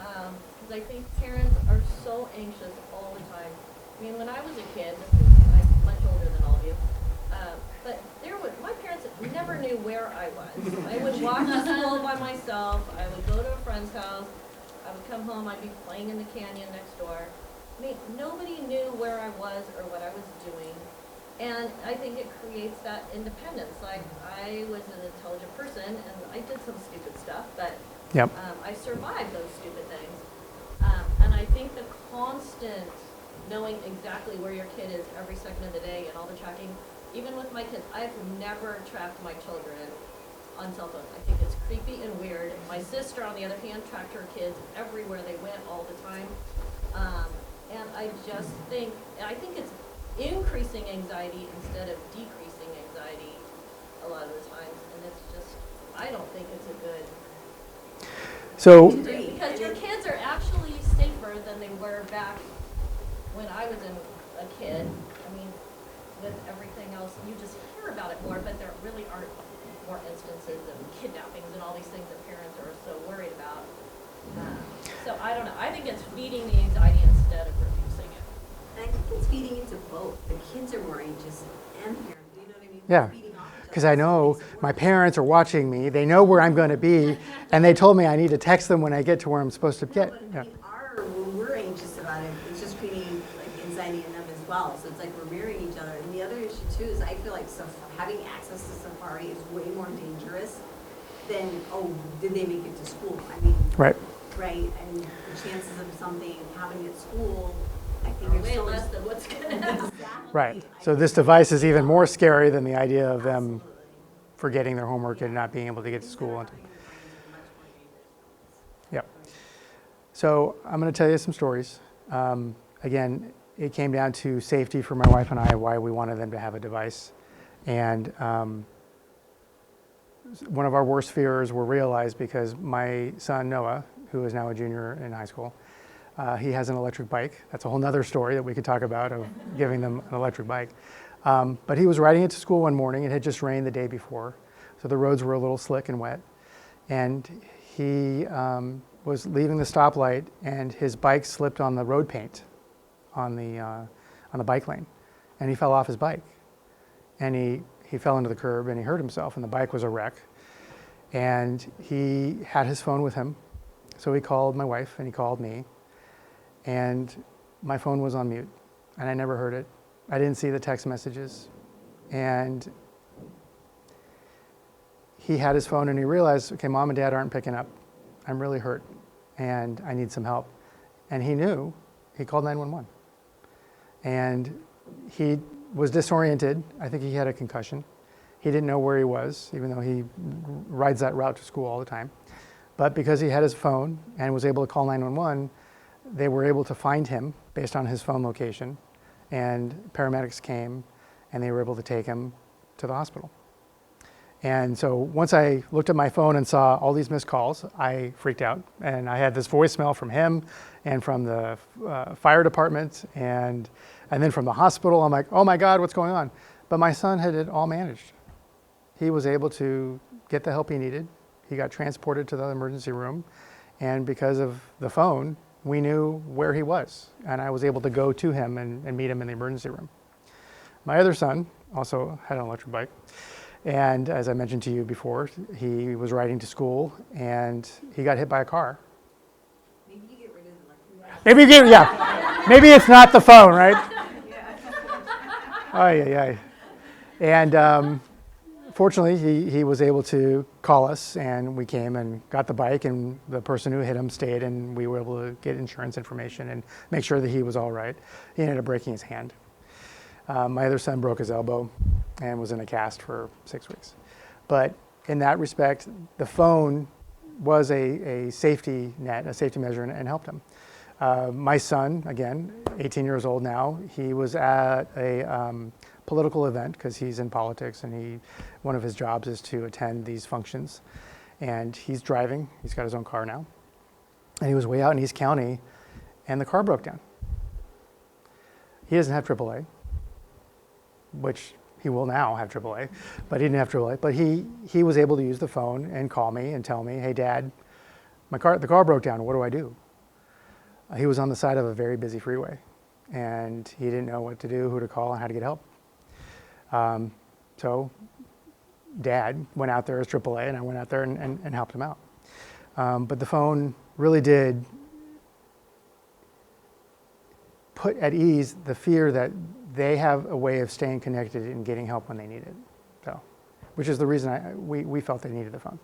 Because I think parents are so anxious all the time. I mean, when I was a kid, I'm much older than all of you, but my parents never knew where I was. I would walk to school by myself. I would go to a friend's house. I would come home. I'd be playing in the canyon next door. I mean, nobody knew where I was or what I was doing. And I think it creates that independence. Like, I was an intelligent person, and I did some stupid stuff, but Yep. I survived those stupid things. And I think the constant knowing exactly where your kid is every second of the day and all the tracking, even with my kids, I've never tracked my children on cell phones. I think it's creepy and weird. My sister, on the other hand, tracked her kids everywhere they went all the time. And I think it's increasing anxiety instead of decreasing anxiety a lot of the times. And it's just, I don't think it's a good So, to do, because your kids are actually safer than they were back when I was a kid. I mean, with everything else, you just hear about it more, but there really aren't more instances of kidnappings and all these things that parents are so worried about. So I don't know. I think it's feeding the anxiety instead of reducing it. And I think it's feeding into both. The kids are more anxious and parents, you know what I mean? Yeah. Feeding off each because other, I so it know makes it my worse. parents are watching me. They know where I'm going to be, and they told me I need to text them when I get to where I'm supposed to No, get. but Yeah. I mean, when we're anxious about it, it's just creating like anxiety in them as well. So it's like we're mirroring each other. And the other issue too is I feel like having access to Safari is way more dangerous than, oh, did they make it to school? I mean, Right. right? And the chances of something happening at school, I think Are are way so less than what's going to happen. Exactly. Right. I So think this device is even more scary than the idea of them absolutely. forgetting their homework and not being able to get to school. Things that are behind the brain are much more dangerous. Yep. So I'm going to tell you some stories. Again, it came down to safety for my wife and I, why we wanted them to have a device. And one of our worst fears were realized because my son Noah, who is now a junior in high school, he has an electric bike. That's a whole nother story that we could talk about of giving them an electric bike. But he was riding it to school one morning. It had just rained the day before, so the roads were a little slick and wet. And he was leaving the stoplight, and his bike slipped on the road paint on the bike lane, and he fell off his bike. And he fell into the curb, and he hurt himself, and the bike was a wreck. And he had his phone with him, so he called my wife, and he called me, and my phone was on mute, and I never heard it. I didn't see the text messages, and he had his phone and he realized, okay, mom and dad aren't picking up. I'm really hurt and I need some help. And he knew, he called 911. And he was disoriented. I think he had a concussion. He didn't know where he was, even though he rides that route to school all the time. But because he had his phone and was able to call 911, they were able to find him based on his phone location. And paramedics came and they were able to take him to the hospital. And so once I looked at my phone and saw all these missed calls, I freaked out. And I had this voicemail from him and from the fire department and then from the hospital. I'm like, oh my God, what's going on? But my son had it all managed. He was able to get the help he needed. He got transported to the emergency room. And because of the phone, we knew where he was. And I was able to go to him and meet him in the emergency room. My other son also had an electric bike. And as I mentioned to you before, he was riding to school and he got hit by a car. Maybe you get rid of the like. Maybe you get, yeah. Maybe it's not the phone, right? Oh, yeah. And fortunately, he was able to call us and we came and got the bike and the person who hit him stayed and we were able to get insurance information and make sure that he was all right. He ended up breaking his hand. My other son broke his elbow and was in a cast for 6 weeks. But in that respect, the phone was a safety net, a safety measure, and helped him. My son, again, 18 years old now, he was at a political event because he's in politics and one of his jobs is to attend these functions. And he's driving, he's got his own car now. And he was way out in East County and the car broke down. He doesn't have AAA, which he will now have AAA, but he didn't have AAA. But he was able to use the phone and call me and tell me, hey Dad, the car broke down, what do I do? He was on the side of a very busy freeway and he didn't know what to do, who to call, and how to get help. So Dad went out there as AAA and I went out there and helped him out. But the phone really did put at ease the fear that they have a way of staying connected and getting help when they need it. So, which is the reason we felt they needed the phone.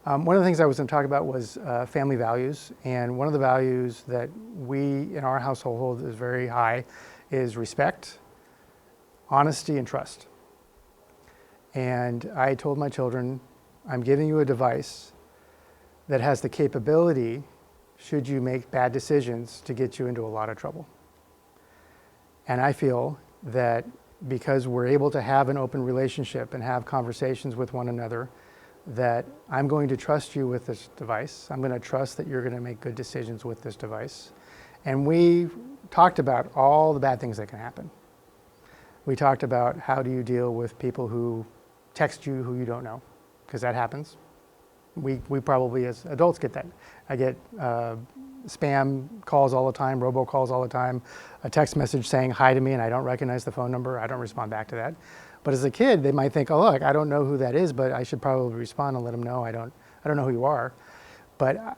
One of the things I was going to talk about was family values. And one of the values that we in our household is very high is respect, honesty, and trust. And I told my children, I'm giving you a device that has the capability, should you make bad decisions, to get you into a lot of trouble. And I feel that because we're able to have an open relationship and have conversations with one another, that I'm going to trust you with this device. I'm going to trust that you're going to make good decisions with this device. And we talked about all the bad things that can happen. We talked about how do you deal with people who text you who you don't know, because that happens. We probably as adults get that. I get spam calls all the time, robocalls all the time, a text message saying hi to me and I don't recognize the phone number. I don't respond back to that. But as a kid, they might think, oh look, I don't know who that is, but I should probably respond and let them know I don't know who you are. But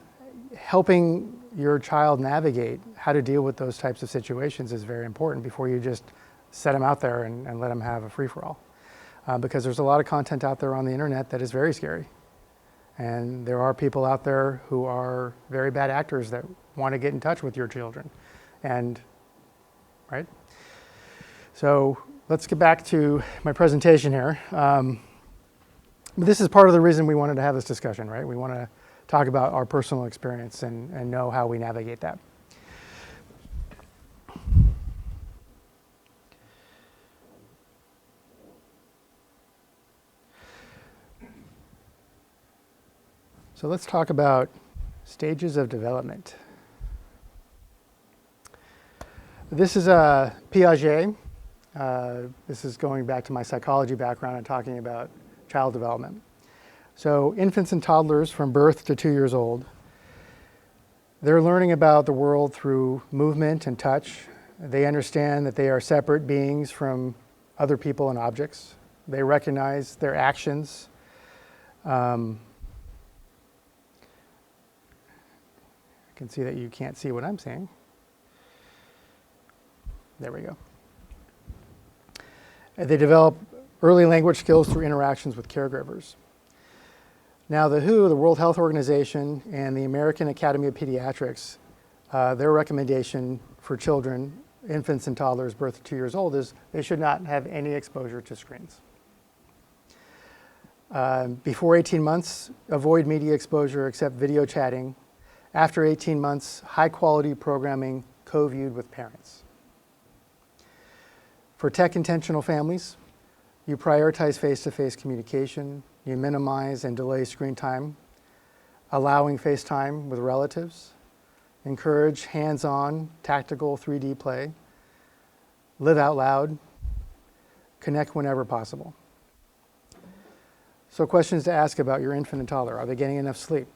helping your child navigate how to deal with those types of situations is very important before you just set them out there and let them have a free-for-all. Because there's a lot of content out there on the internet that is very scary. And there are people out there who are very bad actors that want to get in touch with your children. And, right? So let's get back to my presentation here. This is part of the reason we wanted to have this discussion, right? We want to talk about our personal experience and know how we navigate that. So let's talk about stages of development. This is Piaget. This is going back to my psychology background and talking about child development. So infants and toddlers from birth to 2 years old, they're learning about the world through movement and touch. They understand that they are separate beings from other people and objects. They recognize their actions. I can see that you can't see what I'm saying. There we go. They develop early language skills through interactions with caregivers. Now the WHO, the World Health Organization, and the American Academy of Pediatrics, their recommendation for children, infants and toddlers birth to 2 years old is they should not have any exposure to screens. Before 18 months, avoid media exposure except video chatting. After 18 months, high quality programming co-viewed with parents. For tech intentional families, you prioritize face-to-face communication, you minimize and delay screen time, allowing FaceTime with relatives, encourage hands-on, tactical 3D play, live out loud, connect whenever possible. So questions to ask about your infant and toddler. Are they getting enough sleep?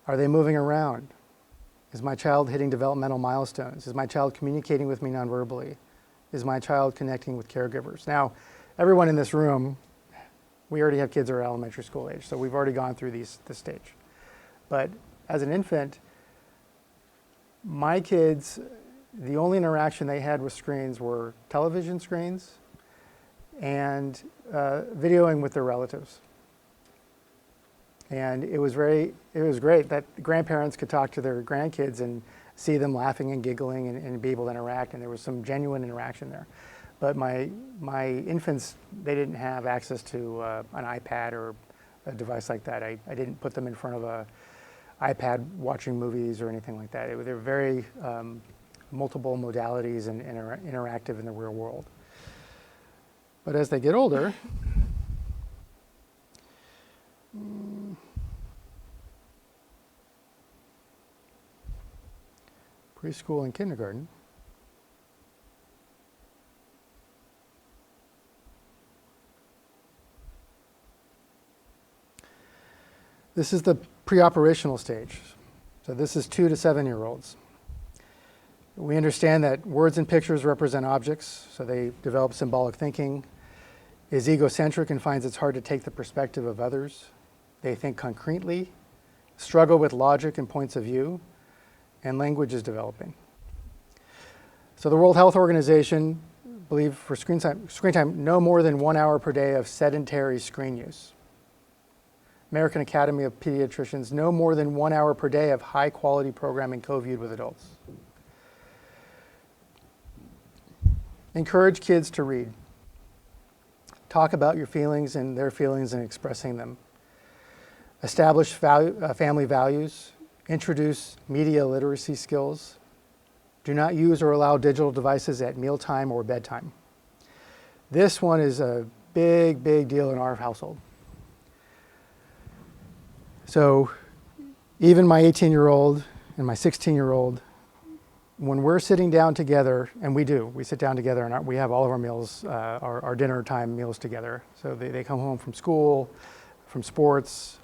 Are they moving around? Is my child hitting developmental milestones? Is my child communicating with me nonverbally? Is my child connecting with caregivers? Now, everyone in this room, we already have kids that are elementary school age, so we've already gone through this stage. But as an infant, my kids, the only interaction they had with screens were television screens and videoing with their relatives. And it was great that grandparents could talk to their grandkids and see them laughing and giggling and be able to interact, and there was some genuine interaction there. But my infants, they didn't have access to an iPad or a device like that. I didn't put them in front of a iPad watching movies or anything like that. They're very multiple modalities and interactive in the real world. But as they get older, preschool and kindergarten, this is the pre-operational stage. So this is 2 to 7-year-olds. We understand that words and pictures represent objects, so they develop symbolic thinking, is egocentric and finds it's hard to take the perspective of others. They think concretely, struggle with logic and points of view, and language is developing. So the World Health Organization believe for screen time, no more than 1 hour per day of sedentary screen use. American Academy of Pediatricians, no more than 1 hour per day of high quality programming co-viewed with adults. Encourage kids to read. Talk about your feelings and their feelings and expressing them. Establish family values. Introduce media literacy skills. Do not use or allow digital devices at mealtime or bedtime. This one is a big, big deal in our household. So even my 18-year-old and my 16-year-old, when we're sitting down together, and we sit down together and we have all of our meals, our dinner time meals together. So they come home from school, from sports.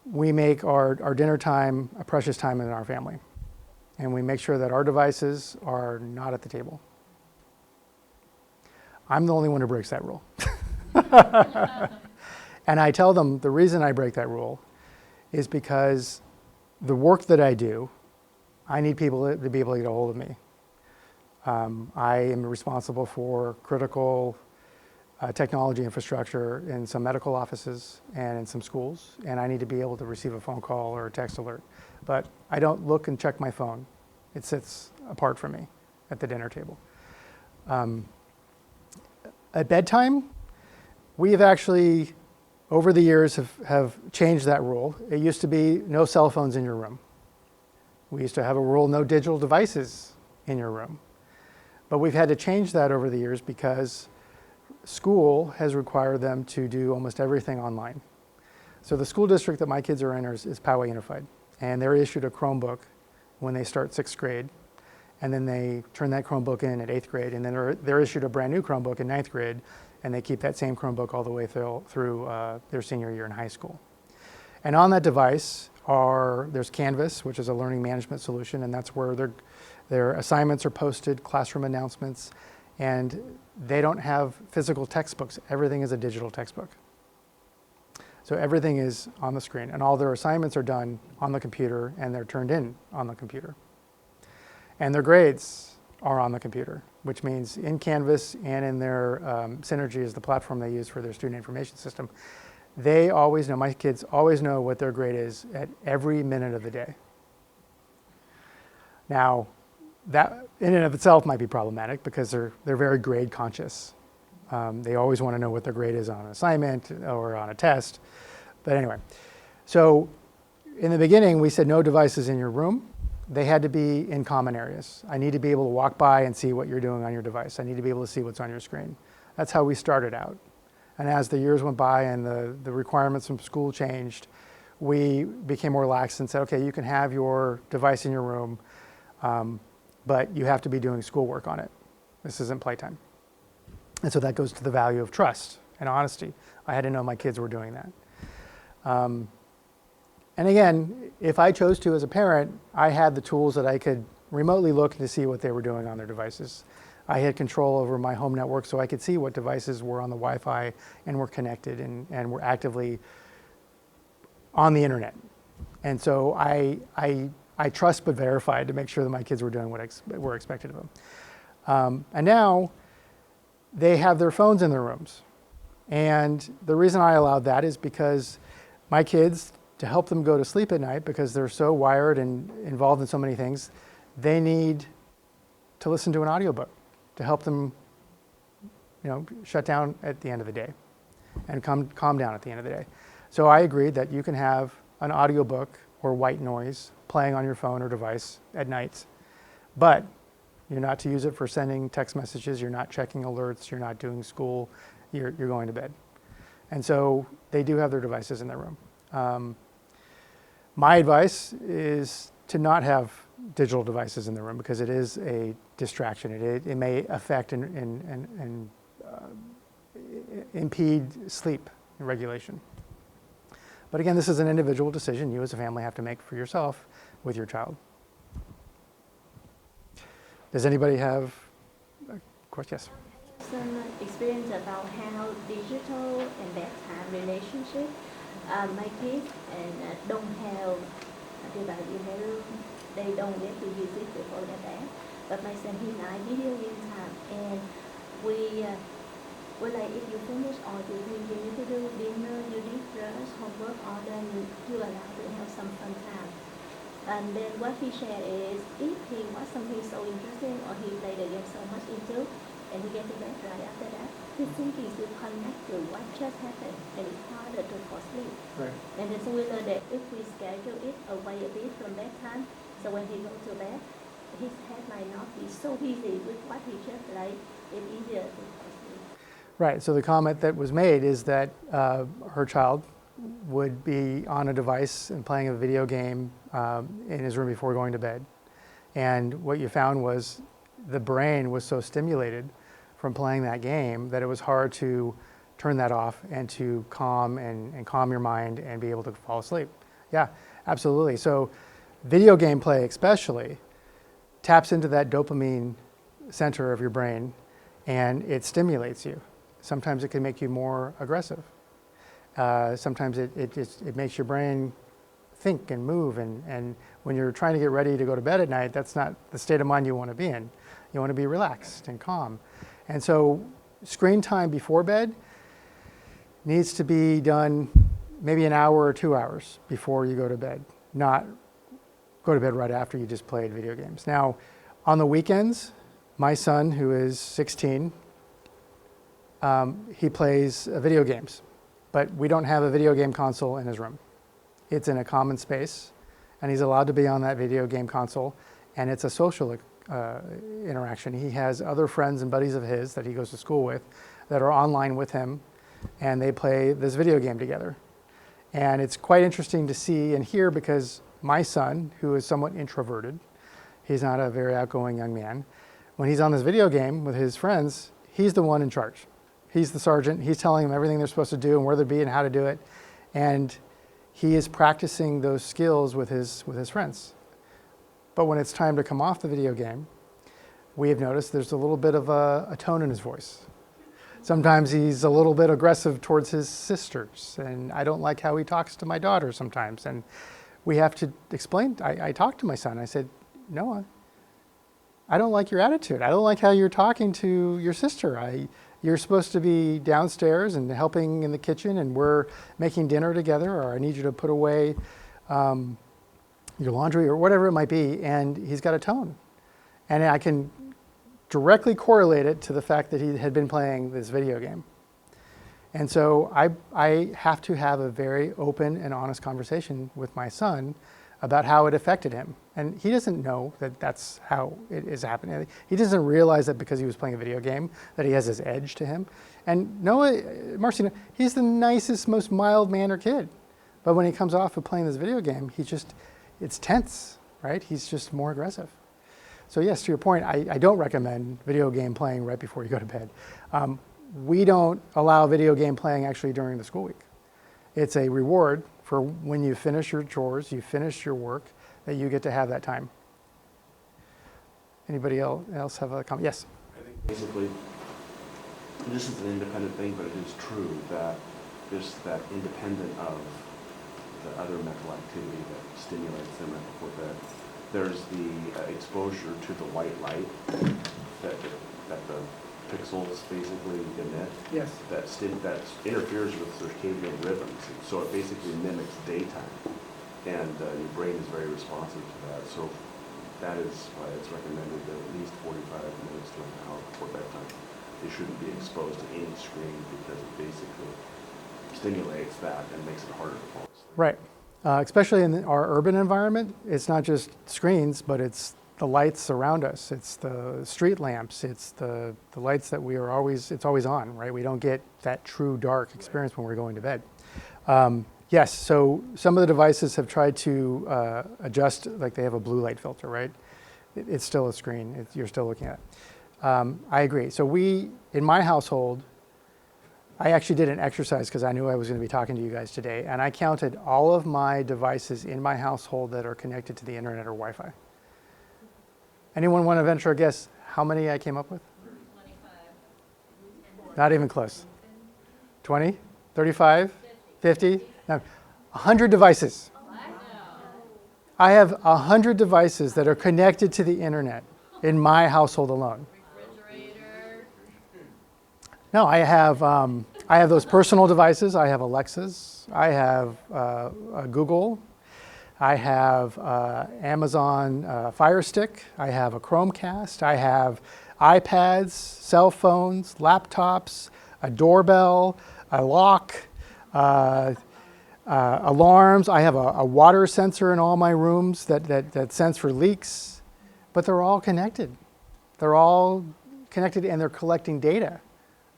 We make our dinner time a precious time in our family. And we make sure that our devices are not at the table. I'm the only one who breaks that rule. And I tell them the reason I break that rule is because the work that I do, I need people to be able to get a hold of me. I am responsible for critical technology infrastructure in some medical offices and in some schools, and I need to be able to receive a phone call or a text alert. But I don't look and check my phone. It sits apart from me at the dinner table. At bedtime, we have actually, over the years, have changed that rule. It used to be no cell phones in your room. We used to have a rule, no digital devices in your room. But we've had to change that over the years because school has required them to do almost everything online. So the school district that my kids are in is Poway Unified, and they're issued a Chromebook when they start 6th grade, and then they turn that Chromebook in at 8th grade, and then they're issued a brand new Chromebook in 9th grade, and they keep that same Chromebook all the way through their senior year in high school. And on that device there's Canvas, which is a learning management solution, and that's where their assignments are posted, classroom announcements, and they don't have physical textbooks. Everything is a digital textbook. So everything is on the screen, and all their assignments are done on the computer, and they're turned in on the computer. And their grades are on the computer, which means in Canvas and in their Synergy is the platform they use for their student information system. they always know, my kids always know what their grade is at every minute of the day. Now, that in and of itself might be problematic because they're very grade conscious. They always want to know what their grade is on an assignment or on a test. But anyway, so in the beginning, we said no devices in your room. They had to be in common areas. I need to be able to walk by and see what you're doing on your device. I need to be able to see what's on your screen. That's how we started out. And as the years went by and the requirements from school changed, we became more lax and said, okay, you can have your device in your room, but you have to be doing schoolwork on it. This isn't playtime. And so that goes to the value of trust and honesty. I had to know my kids were doing that. And again, if I chose to as a parent, I had the tools that I could remotely look to see what they were doing on their devices. I had control over my home network so I could see what devices were on the Wi-Fi and were connected and were actively on the internet. And so I trust but verified to make sure that my kids were doing what were expected of them. And now they have their phones in their rooms. And the reason I allowed that is because my kids, to help them go to sleep at night, because they're so wired and involved in so many things, they need to listen to an audiobook to help them, shut down at the end of the day and calm down at the end of the day. So I agreed that you can have an audiobook or white noise playing on your phone or device at night, but you're not to use it for sending text messages, you're not checking alerts, you're not doing school, you're going to bed. And so they do have their devices in their room. My advice is to not have digital devices in the room because it is a distraction. It may affect and impede sleep and regulation. But again, this is an individual decision you as a family have to make for yourself with your child. Does anybody have a question? Yes. Some experience about how digital and bedtime relationship. My kids don't have device in their room. They don't get to use it before they're bed. But my son, he likes video game time, and we're like, if you finish all the things you need to do, dinner, you did brush, homework, all then you allowed to have some fun time. And then what he shared is, if he watched something so interesting or he played the game so much into, and he gets to bed right after that, his thinking will connect to what just happened, and it's harder to fall asleep. Right. And then so we learned that if we schedule it away a bit from bedtime, so when he goes to bed, his head might not be so busy with what he just played, it's easier to fall asleep. Right, so the comment that was made is that her child would be on a device and playing a video game in his room before going to bed. And what you found was the brain was so stimulated from playing that game that it was hard to turn that off and to calm your mind and be able to fall asleep. Yeah, absolutely. So video game play especially taps into that dopamine center of your brain and it stimulates you. Sometimes it can make you more aggressive. Sometimes it makes your brain think and move, and when you're trying to get ready to go to bed at night, that's not the state of mind you want to be in. You want to be relaxed and calm. And so screen time before bed needs to be done maybe an hour or 2 hours before you go to bed, not go to bed right after you just played video games. Now, on the weekends, my son, who is 16, he plays video games, but we don't have a video game console in his room. It's in a common space, and he's allowed to be on that video game console, and it's a social interaction. He has other friends and buddies of his that he goes to school with that are online with him, and they play this video game together. And it's quite interesting to see and hear because my son, who is somewhat introverted, he's not a very outgoing young man, when he's on this video game with his friends, he's the one in charge. He's the sergeant. He's telling them everything they're supposed to do and where they'll be and how to do it. And he is practicing those skills with his friends. But when it's time to come off the video game, we have noticed there's a little bit of a tone in his voice. Sometimes he's a little bit aggressive towards his sisters, and I don't like how he talks to my daughter sometimes. And we have to explain. I talked to my son. I said, Noah, I don't like your attitude. I don't like how you're talking to your sister. you're supposed to be downstairs and helping in the kitchen, and we're making dinner together, or I need you to put away your laundry or whatever it might be, and he's got a tone. And I can directly correlate it to the fact that he had been playing this video game. And so I have to have a very open and honest conversation with my son about how it affected him. And he doesn't know that that's how it is happening. He doesn't realize that because he was playing a video game that he has this edge to him. And Noah, Marcy, he's the nicest, most mild-mannered kid. But when he comes off of playing this video game, it's tense, right? He's just more aggressive. So yes, to your point, I don't recommend video game playing right before you go to bed. We don't allow video game playing actually during the school week. It's a reward for when you finish your chores, you finish your work, that you get to have that time. Anybody else have a comment? Yes? I think basically, this is an independent thing, but it is true that that independent of the other mental activity that stimulates them right before bed, there's the exposure to the white light that the pixels basically emit. Yes. That interferes with circadian rhythms, so it basically mimics daytime, and your brain is very responsive to that. So that is why it's recommended that at least 45 minutes to an hour before bedtime they shouldn't be exposed to any screen, because it basically stimulates that and makes it harder to fall asleep. Right. Especially in our urban environment, it's not just screens, but it's the lights around us. It's the street lamps. It's the lights that it's always on, right? We don't get that true dark experience when we're going to bed. Yes, so some of the devices have tried to adjust, like they have a blue light filter, right? It's still a screen. You're still looking at it. I agree. So in my household, I actually did an exercise because I knew I was going to be talking to you guys today, and I counted all of my devices in my household that are connected to the internet or Wi-Fi. Anyone want to venture a guess how many I came up with? 25. Not even close. 20? 35? 50? No, 100 devices. I have 100 devices that are connected to the internet in my household alone. Refrigerator. No, I have those personal devices. I have Alexas. I have Google. I have Amazon Fire Stick. I have a Chromecast. I have iPads, cell phones, laptops, a doorbell, a lock, alarms. I have a water sensor in all my rooms that sense for leaks. But they're all connected. They're all connected, and they're collecting data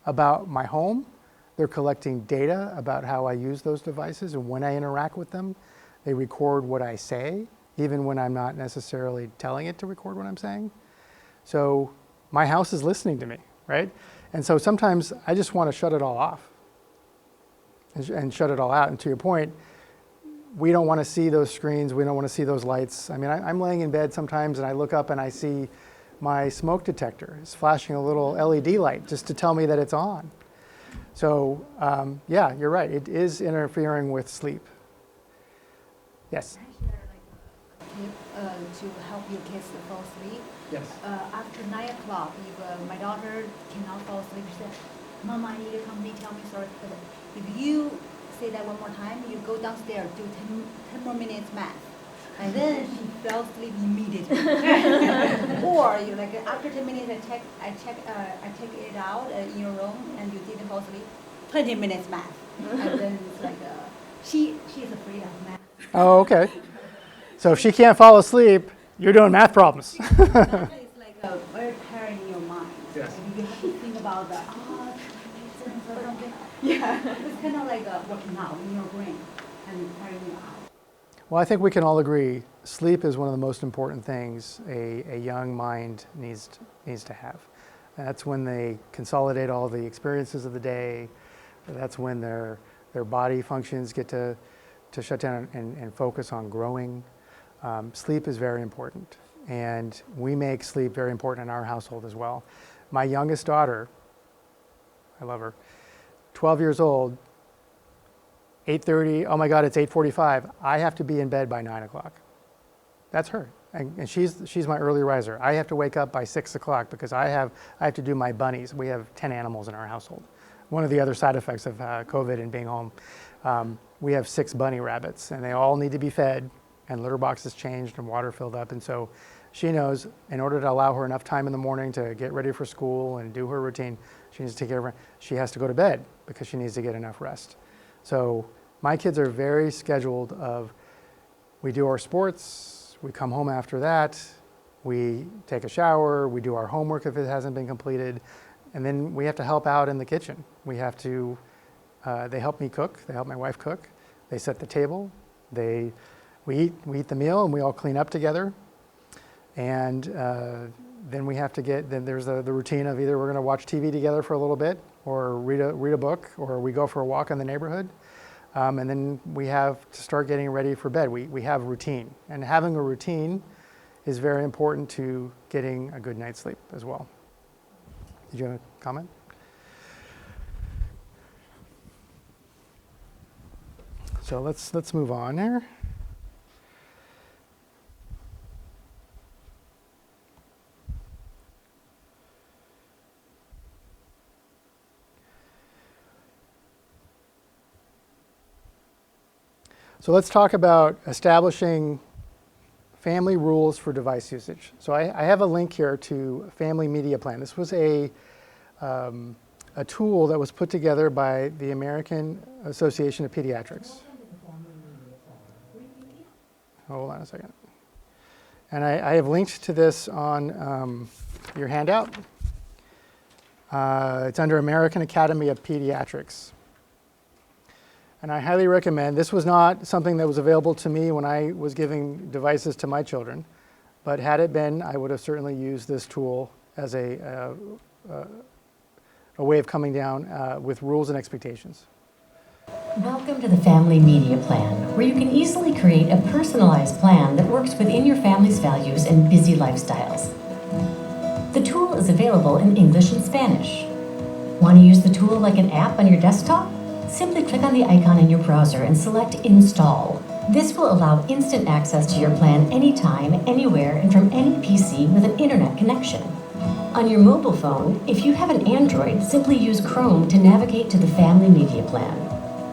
about my home. They're collecting data about how I use those devices and when I interact with them. They record what I say, even when I'm not necessarily telling it to record what I'm saying. So my house is listening to me, right? And so sometimes I just want to shut it all off and shut it all out. And to your point, we don't want to see those screens. We don't want to see those lights. I mean, I'm laying in bed sometimes and I look up and I see my smoke detector is flashing a little LED light just to tell me that it's on. So yeah, you're right. It is interfering with sleep. Yes? I share like a tip to help your kids to fall asleep. Yes. After 9 o'clock, if my daughter cannot fall asleep, she said, Mama, I need a company, tell me sorry. If you say that one more time, you go downstairs, do 10 more minutes math. And then she fell asleep immediately. Or you like after 10 minutes, I check it out in your room, and you didn't fall asleep. 20 minutes math, and then it's like she's afraid of math. Oh, okay. So if she can't fall asleep, you're doing math problems. It's like a very parent in your mind. Yes. Like you have to think about the or something. Yeah, it's kind of like working out in your brain and carrying you out. Well, I think we can all agree sleep is one of the most important things a young mind needs to have. That's when they consolidate all the experiences of the day. That's when their body functions get to shut down and focus on growing. Sleep is very important, and we make sleep very important in our household as well. My youngest daughter, I love her, 12 years old, 8:30, oh my God, it's 8:45. I have to be in bed by 9 o'clock. That's her. and she's my early riser. I have to wake up by 6 o'clock because I have to do my bunnies. We have 10 animals in our household. One of the other side effects of COVID and being home, we have 6 bunny rabbits, and they all need to be fed, and litter boxes changed and water filled up. And so she knows in order to allow her enough time in the morning to get ready for school and do her routine, she needs to take care of her. She has to go to bed because she needs to get enough rest. So my kids are very scheduled of, we do our sports, we come home after that, we take a shower, we do our homework if it hasn't been completed, and then we have to help out in the kitchen. We have to, they help me cook, they help my wife cook, they set the table, we eat the meal and we all clean up together. And then we have to then there's the routine of either we're gonna watch TV together for a little bit or read a book, or we go for a walk in the neighborhood. And then we have to start getting ready for bed. We have routine, and having a routine is very important to getting a good night's sleep as well. Did you have a comment? So let's move on there. So let's talk about establishing family rules for device usage. So I have a link here to Family Media Plan. This was a tool that was put together by the American Association of Pediatrics. Hold on a second. And I have linked to this on your handout. It's under American Academy of Pediatrics. And I highly recommend, this was not something that was available to me when I was giving devices to my children, but had it been, I would have certainly used this tool as a way of coming down with rules and expectations. Welcome to the Family Media Plan, where you can easily create a personalized plan that works within your family's values and busy lifestyles. The tool is available in English and Spanish. Want to use the tool like an app on your desktop? Simply click on the icon in your browser and select Install. This will allow instant access to your plan anytime, anywhere, and from any PC with an internet connection. On your mobile phone, if you have an Android, simply use Chrome to navigate to the Family Media Plan.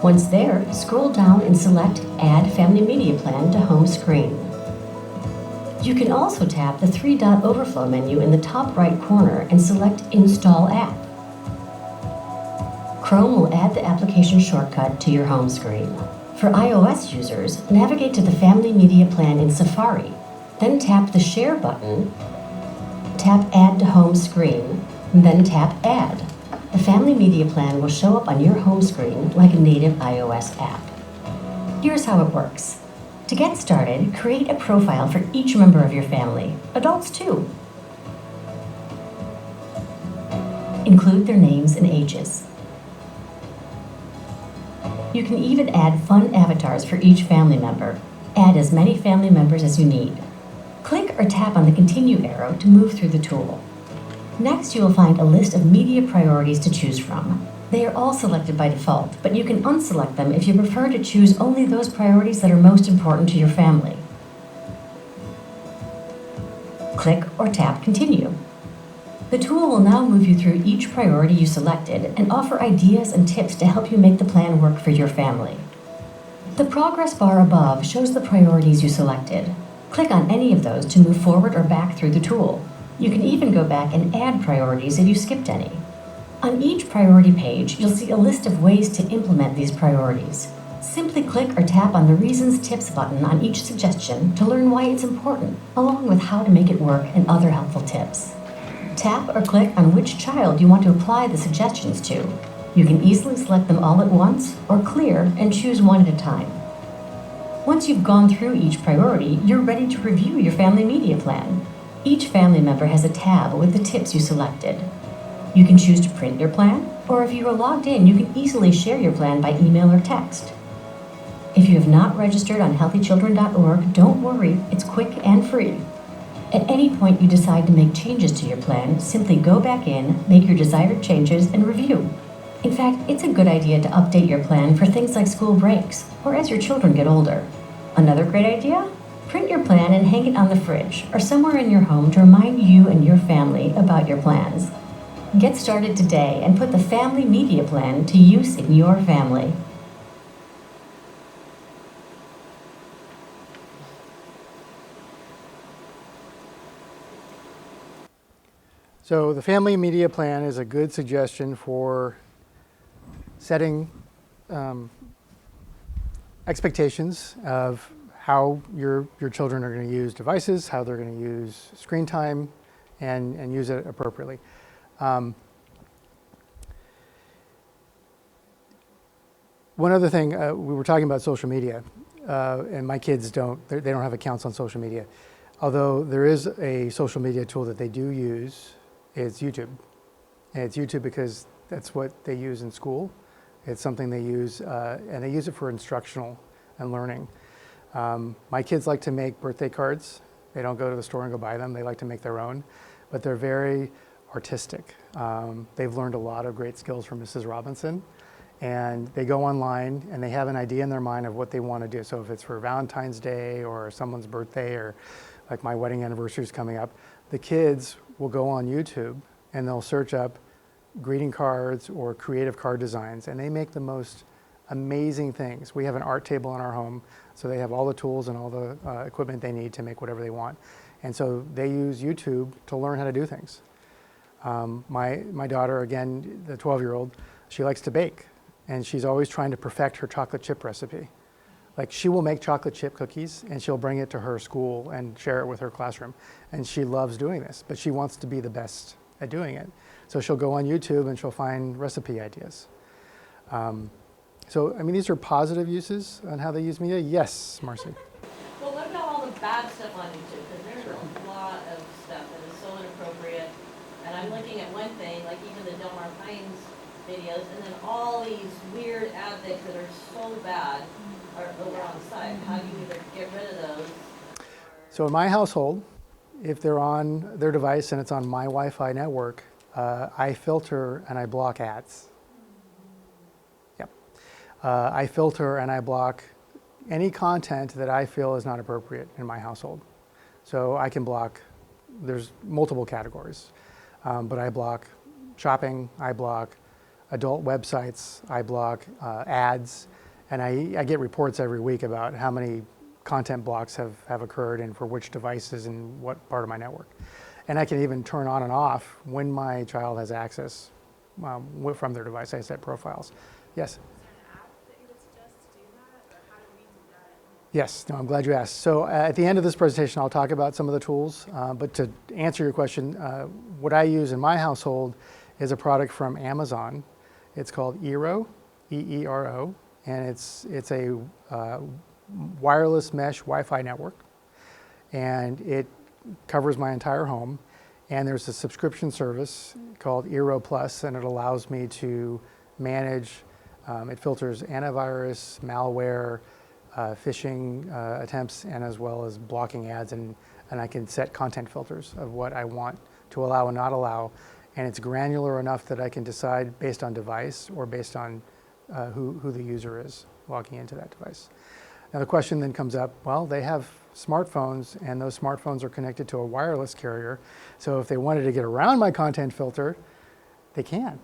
Once there, scroll down and select Add Family Media Plan to home screen. You can also tap the 3-dot overflow menu in the top right corner and select Install App. Chrome will add the application shortcut to your home screen. For iOS users, navigate to the Family Media Plan in Safari, then tap the Share button, tap Add to Home Screen, and then tap Add. The Family Media Plan will show up on your home screen like a native iOS app. Here's how it works. To get started, create a profile for each member of your family, adults too. Include their names and ages. You can even add fun avatars for each family member. Add as many family members as you need. Click or tap on the Continue arrow to move through the tool. Next, you will find a list of media priorities to choose from. They are all selected by default, but you can unselect them if you prefer to choose only those priorities that are most important to your family. Click or tap Continue. The tool will now move you through each priority you selected and offer ideas and tips to help you make the plan work for your family. The progress bar above shows the priorities you selected. Click on any of those to move forward or back through the tool. You can even go back and add priorities if you skipped any. On each priority page, you'll see a list of ways to implement these priorities. Simply click or tap on the Reasons Tips button on each suggestion to learn why it's important, along with how to make it work and other helpful tips. Tap or click on which child you want to apply the suggestions to. You can easily select them all at once or clear and choose one at a time. Once you've gone through each priority, you're ready to review your family media plan. Each family member has a tab with the tips you selected. You can choose to print your plan, or if you are logged in, you can easily share your plan by email or text. If you have not registered on healthychildren.org, don't worry, it's quick and free. At any point you decide to make changes to your plan, simply go back in, make your desired changes, and review. In fact, it's a good idea to update your plan for things like school breaks, or as your children get older. Another great idea? Print your plan and hang it on the fridge or somewhere in your home to remind you and your family about your plans. Get started today and put the family media plan to use in your family. So the family media plan is a good suggestion for setting expectations of how your children are going to use devices, how they're going to use screen time, and use it appropriately. One other thing, we were talking about social media, and my kids they don't have accounts on social media. Although there is a social media tool that they do use, it's YouTube. And it's YouTube because that's what they use in school. It's something they use, and they use it for instructional and learning. My kids like to make birthday cards. They don't go to the store and go buy them. They like to make their own, but they're very artistic. They've learned a lot of great skills from Mrs. Robinson, and they go online and they have an idea in their mind of what they want to do. So if it's for Valentine's Day or someone's birthday, or like my wedding anniversary is coming up, the kids will go on YouTube and they'll search up greeting cards or creative card designs, and they make the most amazing things. We have an art table in our home, so they have all the tools and all the equipment they need to make whatever they want. And so they use YouTube to learn how to do things. My daughter, again, the 12-year-old, she likes to bake, and she's always trying to perfect her chocolate chip recipe. Like, she will make chocolate chip cookies and she'll bring it to her school and share it with her classroom. And she loves doing this, but she wants to be the best at doing it. So she'll go on YouTube and she'll find recipe ideas. So, I mean, these are positive uses on how they use media. Yes, Marcy. Well, what about all the bad stuff on YouTube? Because there's a lot of stuff that is so inappropriate. And I'm looking at one thing, like even the Delmar Pines videos, and then all these weird addict that are so bad are over on the side. How do you either get rid of those? So in my household, if they're on their device and it's on my Wi-Fi network, I filter and I block ads. Yep. I filter and I block any content that I feel is not appropriate in my household. So I can block, there's multiple categories, but I block shopping, I block adult websites, I block ads, and I get reports every week about how many content blocks have occurred and for which devices and what part of my network. And I can even turn on and off when my child has access from their device. I set profiles. Yes? Is there an app that you would suggest to do that, or how do we do that? Yes, no, I'm glad you asked. So at the end of this presentation, I'll talk about some of the tools, but to answer your question, what I use in my household is a product from Amazon. It's called Eero, E-E-R-O, and it's a wireless mesh Wi-Fi network, and it covers my entire home. And there's a subscription service called Eero Plus, and it allows me to manage, it filters antivirus, malware, phishing attempts, and as well as blocking ads, and I can set content filters of what I want to allow and not allow. And it's granular enough that I can decide based on device or based on who the user is logging into that device. Now the question then comes up, well, they have smartphones, and those smartphones are connected to a wireless carrier. So if they wanted to get around my content filter, they can.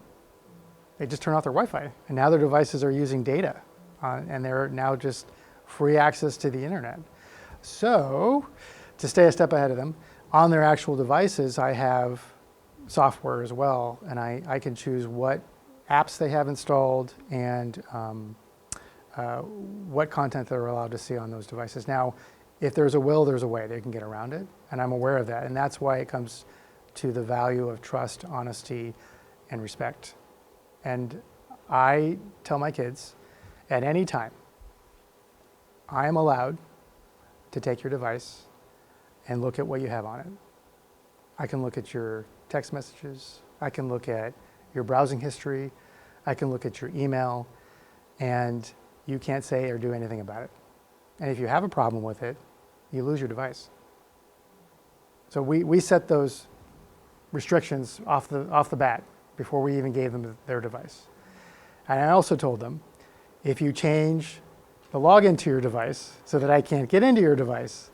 They just turn off their Wi-Fi, and now their devices are using data, and they're now just free access to the internet. So to stay a step ahead of them, on their actual devices, I have software as well, and I can choose what apps they have installed and what content they're allowed to see on those devices. Now, if there's a will, there's a way. They can get around it, and I'm aware of that, and that's why it comes to the value of trust, honesty, and respect. And I tell my kids, at any time, I am allowed to take your device and look at what you have on it. I can look at your text messages, I can look at your browsing history, I can look at your email, and you can't say or do anything about it. And if you have a problem with it, you lose your device. So we set those restrictions off the bat before we even gave them their device. And I also told them, if you change the login to your device so that I can't get into your device,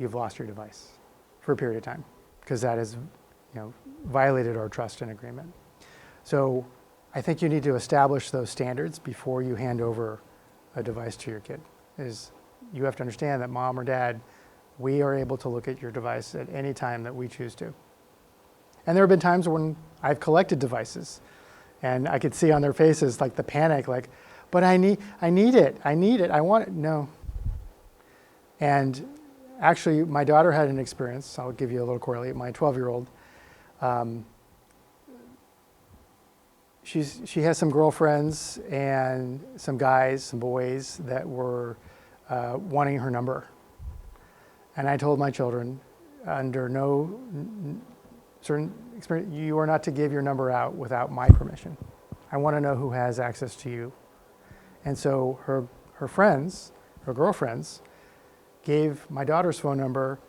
you've lost your device for a period of time, because that has, violated our trust and agreement. So I think you need to establish those standards before you hand over a device to your kid. You have to understand that mom or dad, we are able to look at your device at any time that we choose to. And there have been times when I've collected devices and I could see on their faces like the panic, like, but I need it, I want it. No. And actually, my daughter had an experience. I'll give you a little correlate. My 12-year-old, she has some girlfriends and some guys, some boys that were wanting her number. And I told my children, under no certain experience, you are not to give your number out without my permission. I want to know who has access to you. And so her friends, her girlfriends, gave my daughter's phone number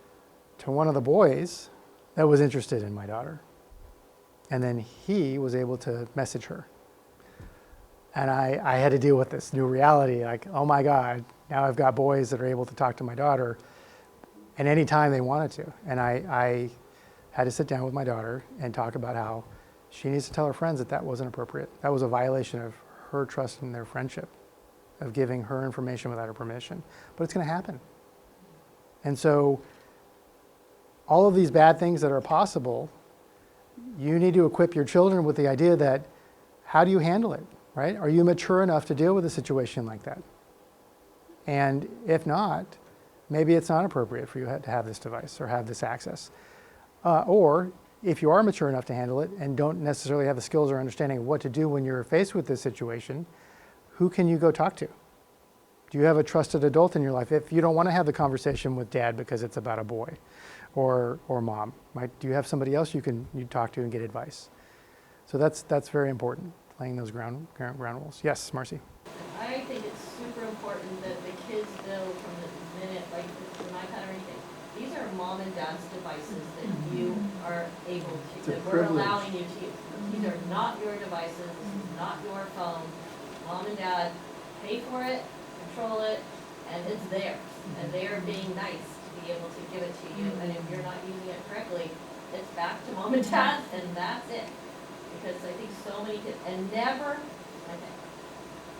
to one of the boys that was interested in my daughter. And then he was able to message her. And I had to deal with this new reality, like, oh my God, now I've got boys that are able to talk to my daughter at any time they wanted to. And I had to sit down with my daughter and talk about how she needs to tell her friends that that wasn't appropriate. That was a violation of her trust in their friendship, of giving her information without her permission. But it's going to happen. And so all of these bad things that are possible, you need to equip your children with the idea that, how do you handle it, right? Are you mature enough to deal with a situation like that? And if not, maybe it's not appropriate for you to have this device or have this access. Or if you are mature enough to handle it and don't necessarily have the skills or understanding of what to do when you're faced with this situation, who can you go talk to? Do you have a trusted adult in your life? If you don't want to have the conversation with dad because it's about a boy or mom, right? Do you have somebody else you talk to and get advice? So that's very important, laying those ground rules. Yes, Marcy. I think it's super important that the kids know from the minute, like with my pattern thing, these are mom and dad's devices that you are able to, that we're allowing you to use. These are not your devices, this is not your phone. Mom and dad pay for it, control it, and it's theirs. And they are being nice to be able to give it to you. And if you're not using it correctly, it's back to mom and dad, and that's it. Because I think so many kids, and never, okay,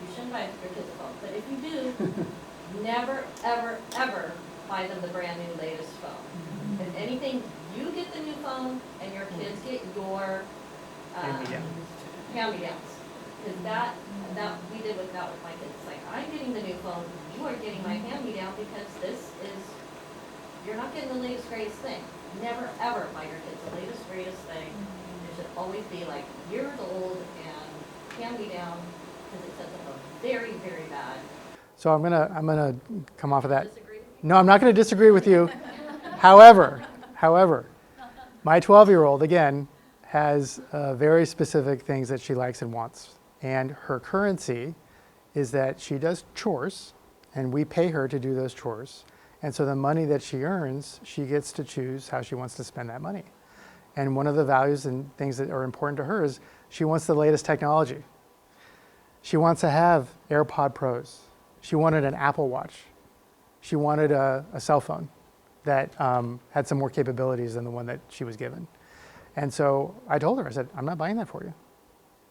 you shouldn't buy your kids a phone, but if you do, never, ever, ever buy them the brand new latest phone. If anything, you get the new phone and your kids get your hand-me-downs. Because that we did with that with my kids. It's like, I'm getting the new phone, you are getting my hand-me-down because this is, you're not getting the latest, greatest thing. Never, ever buy your kids the latest, greatest thing. It should always be like years old and hand-me-down, because it sets up a very, very bad. So I'm gonna come off of that. No, I'm not going to disagree with you. However, my 12-year-old, again, has very specific things that she likes and wants. And her currency is that she does chores, and we pay her to do those chores. And so the money that she earns, she gets to choose how she wants to spend that money. And one of the values and things that are important to her is she wants the latest technology. She wants to have AirPod Pros. She wanted an Apple Watch. She wanted a cell phone that had some more capabilities than the one that she was given. And so I told her, I said, I'm not buying that for you.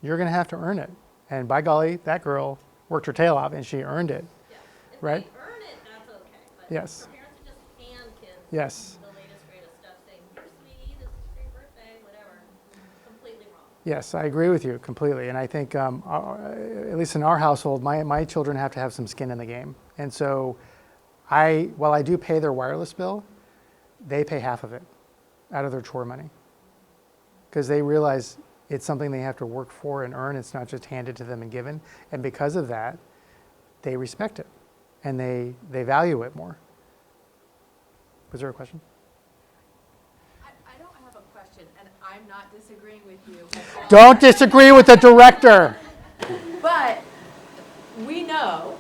You're going to have to earn it. And by golly, that girl worked her tail off and she earned it. Yeah. If right? they earn it, that's okay. But Yes. for parents to just hand kids Yes. the latest, greatest stuff, saying, here, sweetie, this is for your birthday, whatever, completely wrong. Yes, I agree with you completely. And I think, at least in our household, my children have to have some skin in the game. And so while I do pay their wireless bill, they pay half of it out of their chore money. Because they realize it's something they have to work for and earn. It's not just handed to them and given. And because of that, they respect it and they value it more. Was there a question? I don't have a question, and I'm not disagreeing with you at all. Don't disagree with the director. But we know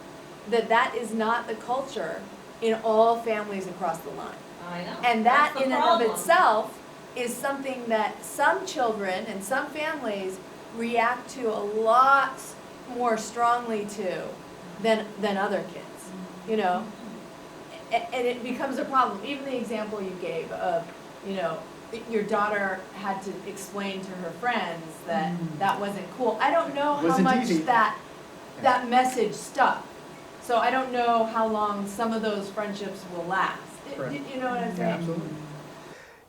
that that is not the culture in all families across the line. I know. And that That's the in and of problem. itself is something that some children and some families react to a lot more strongly to than other kids, you know? and it becomes a problem. Even the example you gave of, you know, your daughter had to explain to her friends that that wasn't cool. I don't know how Wasn't much easy. that message stuck. So I don't know how long some of those friendships will last. Correct. You know what I'm saying? Absolutely.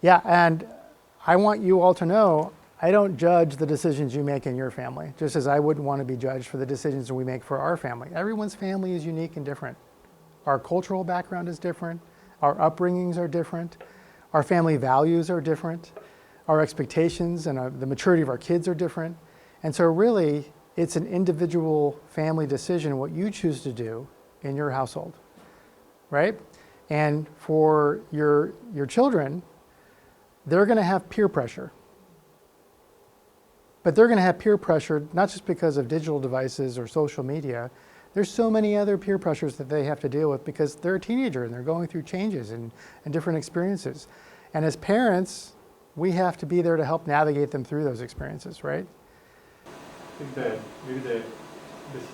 Yeah, and I want you all to know, I don't judge the decisions you make in your family, just as I wouldn't want to be judged for the decisions we make for our family. Everyone's family is unique and different. Our cultural background is different. Our upbringings are different. Our family values are different. Our expectations and the maturity of our kids are different. And so really, it's an individual family decision what you choose to do in your household, right? And for your children, they're going to have peer pressure. But they're going to have peer pressure not just because of digital devices or social media. There's so many other peer pressures that they have to deal with because they're a teenager and they're going through changes and different experiences. And as parents, we have to be there to help navigate them through those experiences, right? I think maybe the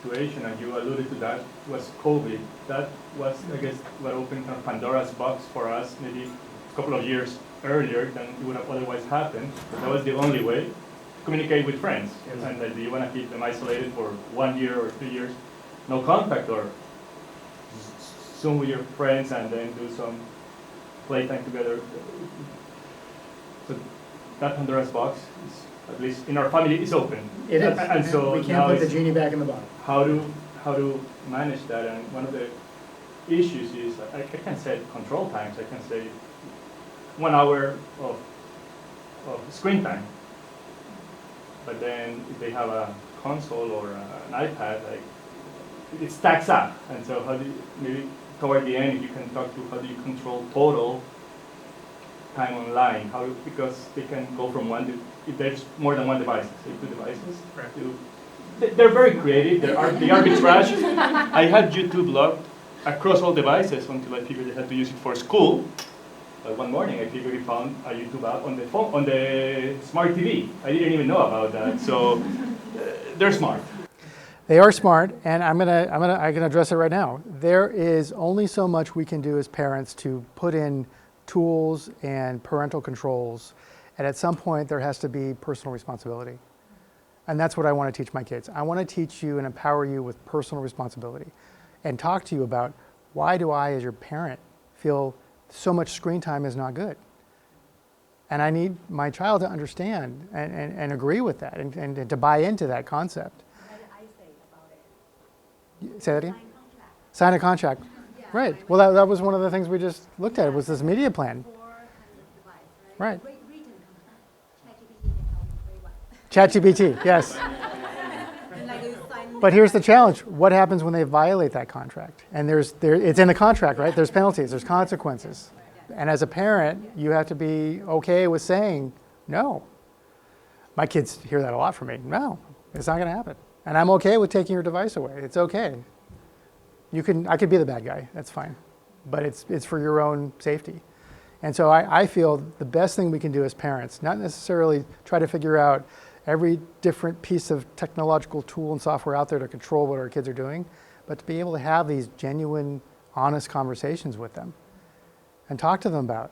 situation, and you alluded to that, was COVID. That was, I guess, what opened kind of Pandora's box for us maybe a couple of years earlier than it would have otherwise happened. That was the only way to communicate with friends. Yes. And do you want to keep them isolated for 1 year or 2 years? No contact, or Zoom with your friends and then do some playtime together. So that Pandora's box is, at least in our family, is open. It is. And so we can't put the genie back in the bottle. How to manage that? And one of the issues is I can set control times. I can say 1 hour of screen time. But then if they have a console or an iPad, like, it stacks up. And so how do you, maybe toward the end, if you can talk to how do you control total time online? How, because they can go from one to, if there's more than one device, say 2 devices, they're very creative, they arbitrage. I had YouTube logged across all devices until I figured I had to use it for school. But one morning I figured I found a YouTube app on the phone, on the smart TV. I didn't even know about that. So they're smart. They are smart, and I can address it right now. There is only so much we can do as parents to put in tools and parental controls, and at some point there has to be personal responsibility. And that's what I want to teach my kids. I want to teach you and empower you with personal responsibility and talk to you about why do I, as your parent, feel so much screen time is not good. And I need my child to understand and agree with that and to buy into that concept. Say that again? Sign a contract. Yeah. Right. Well, that was one of the things we just looked at, was this media plan. Right. ChatGPT, yes. But here's the challenge. What happens when they violate that contract? And it's in the contract, right? There's penalties, there's consequences. And as a parent, you have to be okay with saying, no. My kids hear that a lot from me. No, it's not going to happen. And I'm okay with taking your device away. It's okay. I could be the bad guy. That's fine. But it's for your own safety. And so I feel the best thing we can do as parents, not necessarily try to figure out every different piece of technological tool and software out there to control what our kids are doing, but to be able to have these genuine, honest conversations with them and talk to them about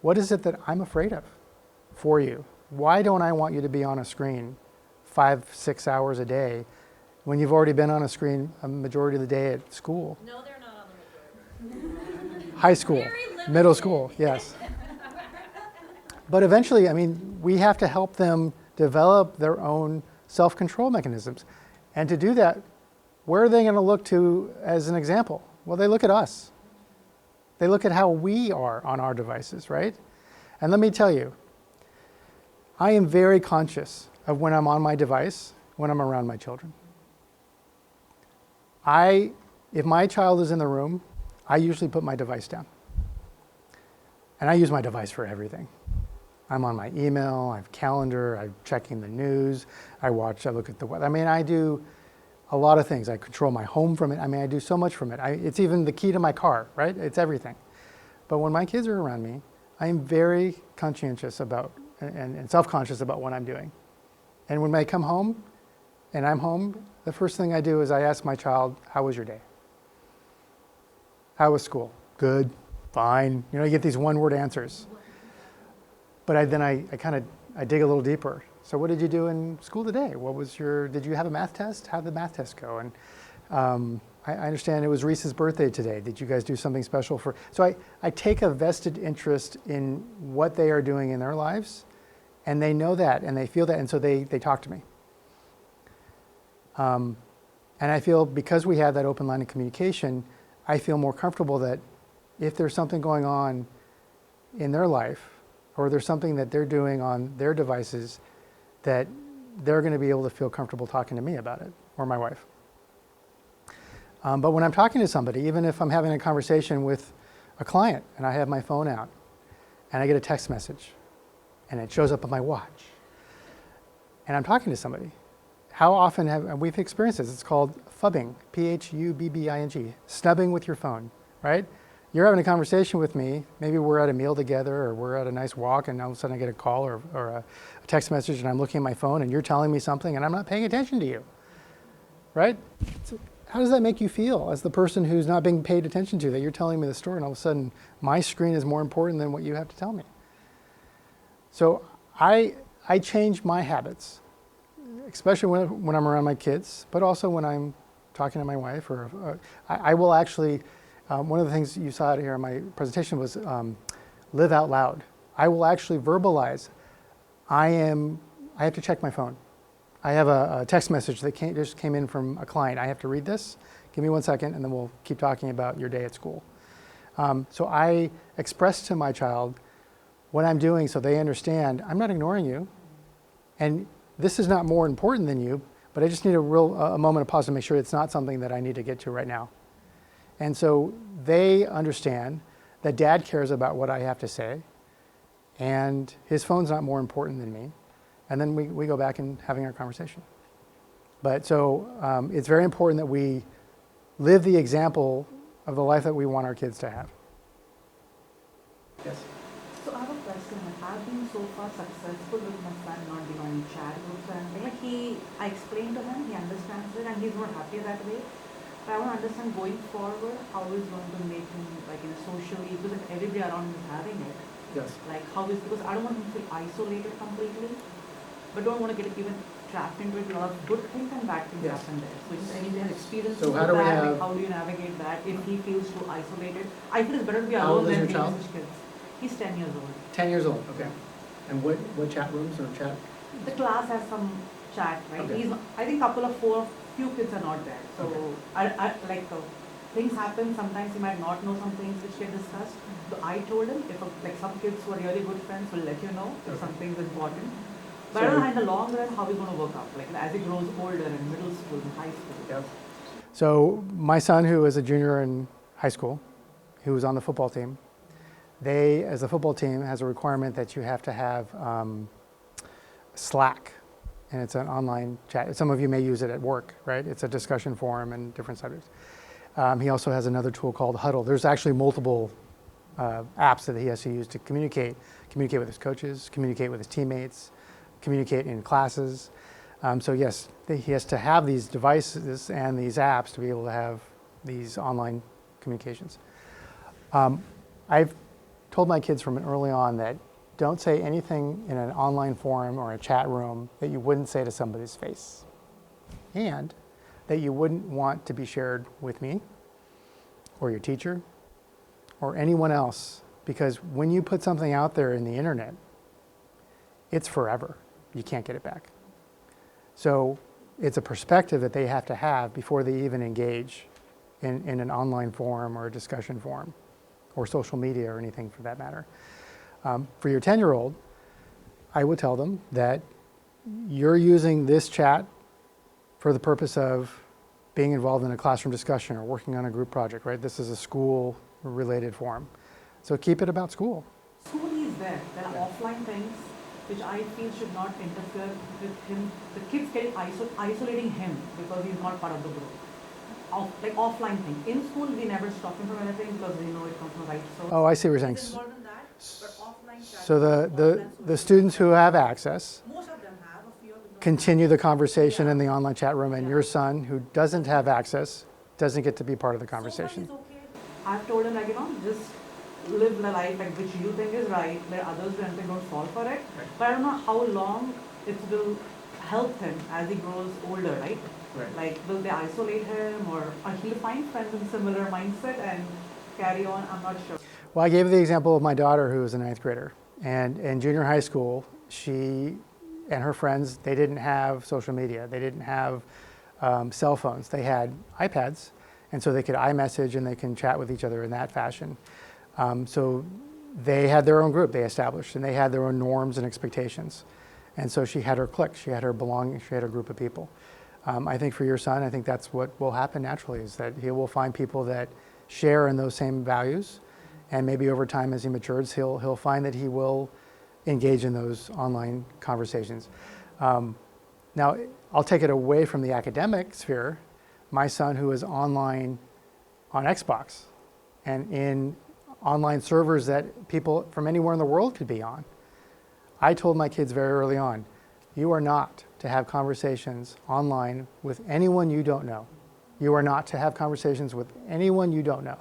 what is it that I'm afraid of for you? Why don't I want you to be on a screen 5-6 hours a day when you've already been on a screen a majority of the day at school? No, they're not on the majority. High school, middle school, yes. But eventually, I mean, we have to help them develop their own self-control mechanisms. And to do that, where are they going to look to as an example? Well, they look at us. They look at how we are on our devices, right? And let me tell you, I am very conscious of when I'm on my device, when I'm around my children. If my child is in the room, I usually put my device down. And I use my device for everything. I'm on my email, I have calendar, I'm checking the news, I look at the weather. I mean, I do a lot of things. I control my home from it. I mean, I do so much from it. It's even the key to my car, right? It's everything. But when my kids are around me, I am very conscientious about and self-conscious about what I'm doing. And when I come home and I'm home, the first thing I do is I ask my child, how was your day? How was school? good, fine. You know, you get these one-word answers. But I dig a little deeper. So what did you do in school today? Did you have a math test? How did the math test go? And I understand it was Reese's birthday today. Did you guys do something special for? So I take a vested interest in what they are doing in their lives, and they know that, and they feel that, and so they talk to me. And I feel because we have that open line of communication, I feel more comfortable that if there's something going on in their life, or there's something that they're doing on their devices, that they're going to be able to feel comfortable talking to me about it, or my wife. But when I'm talking to somebody, even if I'm having a conversation with a client and I have my phone out and I get a text message and it shows up on my watch and I'm talking to somebody, how often have we've experienced this? It's called phubbing, P-H-U-B-B-I-G, snubbing with your phone, right? You're having a conversation with me, maybe we're at a meal together or we're at a nice walk and all of a sudden I get a call or a text message and I'm looking at my phone and you're telling me something and I'm not paying attention to you, right? So how does that make you feel as the person who's not being paid attention to, that you're telling me the story and all of a sudden my screen is more important than what you have to tell me? So I change my habits, especially when I'm around my kids, but also when I'm talking to my wife, or I will actually, one of the things you saw here in my presentation was live out loud. I will actually verbalize, I have to check my phone. I have a text message that just came in from a client. I have to read this. Give me 1 second, and then we'll keep talking about your day at school. So I express to my child what I'm doing so they understand, I'm not ignoring you, and this is not more important than you, but I just need a moment of pause to make sure it's not something that I need to get to right now. And so they understand that dad cares about what I have to say, and his phone's not more important than me. And then we go back and having our conversation. But so it's very important that we live the example of the life that we want our kids to have. Yes? So I have a question. I've been so far successful with my son not doing chat groups and I explained to him, he understands it and he's more happy that way. But I want to understand going forward how is going to make him socially, because if everybody around him is having it. Yes. Because I don't want him to feel isolated completely, but don't want to get even trapped into it. A lot of good things and bad things Yes. happen there. So just anything experience So with how do we that, have- how do you navigate that if he feels too isolated? I feel it's better to be How old alone is than your be child? with his kids. He's 10 years old. 10 years old, okay. And what chat rooms or chat? The class has some chat, right? Okay. I think few kids are not there. So Okay. things happen. Sometimes he might not know some things which get discussed. So I told him if some kids who are really good friends will let you know if Okay. something's important. But I So- don't know in the long run how we're going to work out. As he grows older in middle school and high school. Yep. So my son, who is a junior in high school, who was on the football team, as a football team, has a requirement that you have to have Slack, and it's an online chat. Some of you may use it at work, right? It's a discussion forum and different subjects. He also has another tool called Huddle. There's actually multiple apps that he has to use to communicate with his coaches, communicate with his teammates, communicate in classes. So yes, he has to have these devices and these apps to be able to have these online communications. I've told my kids from early on that don't say anything in an online forum or a chat room that you wouldn't say to somebody's face, and that you wouldn't want to be shared with me or your teacher or anyone else, because when you put something out there in the internet, it's forever. You can't get it back. So it's a perspective that they have to have before they even engage in an online forum or a discussion forum or social media or anything for that matter. For your 10-year-old, I would tell them that you're using this chat for the purpose of being involved in a classroom discussion or working on a group project, right? This is a school-related forum. So keep it about school. School is there. There are offline things which I feel should not interfere with him. The kids getting isolating him because he's not part of the group. Offline thing. In school, we never stop him from anything because we know it comes from right source. Oh, I see what you're saying. It's involved in that, but offline chat- So the students who have access Most of them have, a few of them don't. continue the conversation in the online chat room, and your son, who doesn't have access, doesn't get to be part of the conversation. So far he's okay. I've told him, like, just live the life like which you think is right, let others do anything, don't fall for it. But I don't know how long it will help him as he grows older, right? Like, will they isolate him, or he'll find friends in similar mindset and carry on? I'm not sure. Well, I gave the example of my daughter who was a 9th grader. And in junior high school, she and her friends, they didn't have social media. They didn't have cell phones. They had iPads, and so they could iMessage and they can chat with each other in that fashion. So they had their own group they established, and they had their own norms and expectations. And so she had her clique, she had her belonging, she had her group of people. I think for your son, I think that's what will happen naturally, is that he will find people that share in those same values. And maybe over time as he matures, he'll find that he will engage in those online conversations. Now, I'll take it away from the academic sphere. My son, who is online on Xbox and in online servers that people from anywhere in the world could be on, I told my kids very early on, you are not to have conversations online with anyone you don't know. You are not to have conversations with anyone you don't know.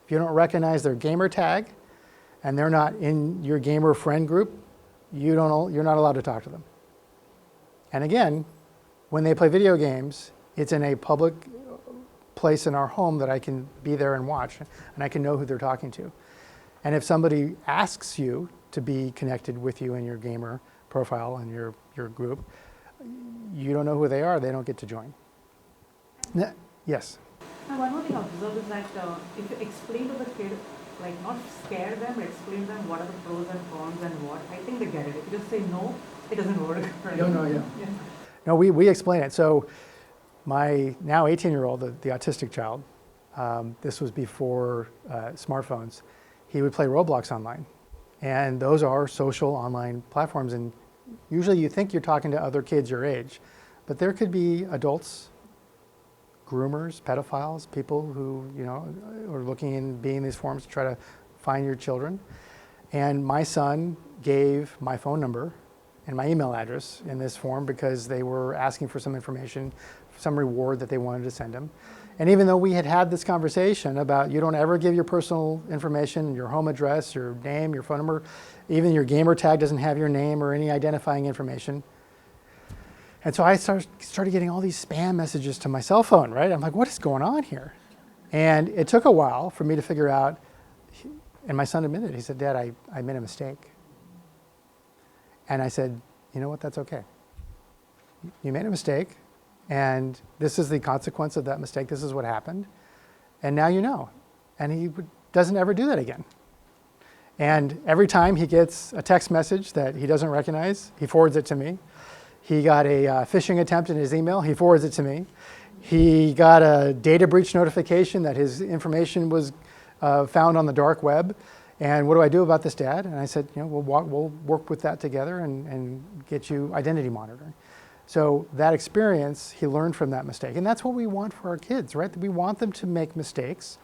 If you don't recognize their gamer tag and they're not in your gamer friend group, you're not allowed to talk to them. And again, when they play video games, it's in a public place in our home that I can be there and watch, and I can know who they're talking to. And if somebody asks you to be connected with you in your gamer profile and your group, you don't know who they are, they don't get to join. Yes? Now, one more thing I observed is that if you explain to the kid, like not scare them, but explain to them what are the pros and cons and what, I think they get it. If you just say no, it doesn't work. Right? Yeah. No, we explain it. So my now 18-year-old, the autistic child, this was before smartphones, he would play Roblox online. And those are social online platforms. And usually you think you're talking to other kids your age, but there could be adults, groomers, pedophiles, people who are looking and being in these forums to try to find your children. And my son gave my phone number and my email address in this form because they were asking for some information, some reward that they wanted to send him. And even though we had this conversation about you don't ever give your personal information, your home address, your name, your phone number, even your gamer tag doesn't have your name or any identifying information. And so I started getting all these spam messages to my cell phone, right? I'm like, what is going on here? And it took a while for me to figure out, and my son admitted, he said, Dad, I made a mistake. And I said, you know what, that's okay. You made a mistake, and this is the consequence of that mistake. This is what happened. And now you know. And he doesn't ever do that again. And every time he gets a text message that he doesn't recognize, he forwards it to me. He got a phishing attempt in his email, he forwards it to me. He got a data breach notification that his information was found on the dark web. And what do I do about this, Dad? And I said, we'll work with that together and get you identity monitoring. So that experience, he learned from that mistake. And that's what we want for our kids, right? We want them to make mistakes,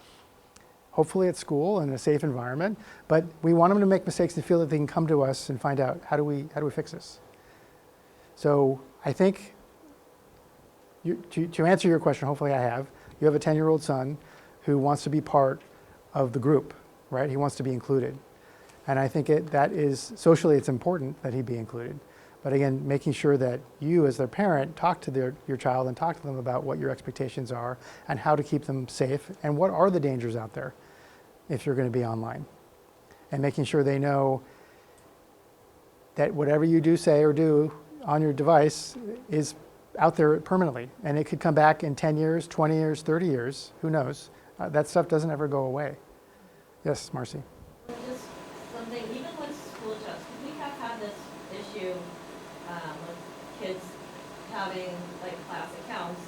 hopefully at school in a safe environment, but we want them to make mistakes and feel that they can come to us and find out, how do we fix this? So I think, to answer your question, hopefully I have, you have a 10-year-old son who wants to be part of the group, right? He wants to be included. And I think that is, socially it's important that he be included. But again, making sure that you as their parent talk to your child and talk to them about what your expectations are and how to keep them safe and what are the dangers out there if you're going to be online. And making sure they know that whatever you do, say, or do on your device is out there permanently. And it could come back in 10 years, 20 years, 30 years, who knows? That stuff doesn't ever go away. Yes, Marcy? Just something, even with school jobs, we have had this issue with kids having like class accounts,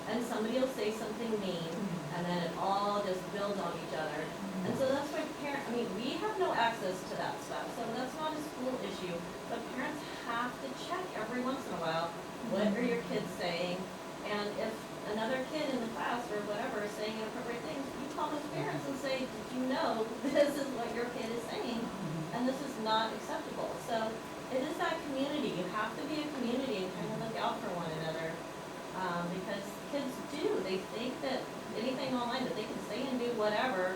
and somebody will say something mean, and then it all just builds on each other. And so that's why we have no access to that stuff, so that's not a school issue, but parents have to check every once in a while, what are your kids saying? And if another kid in the class or whatever is saying inappropriate things, you call those parents and say, did you know this is what your kid is saying? And this is not acceptable. So it is that community. You have to be a community and kind of look out for one another. Because kids do. They think that anything online that they can say and do whatever,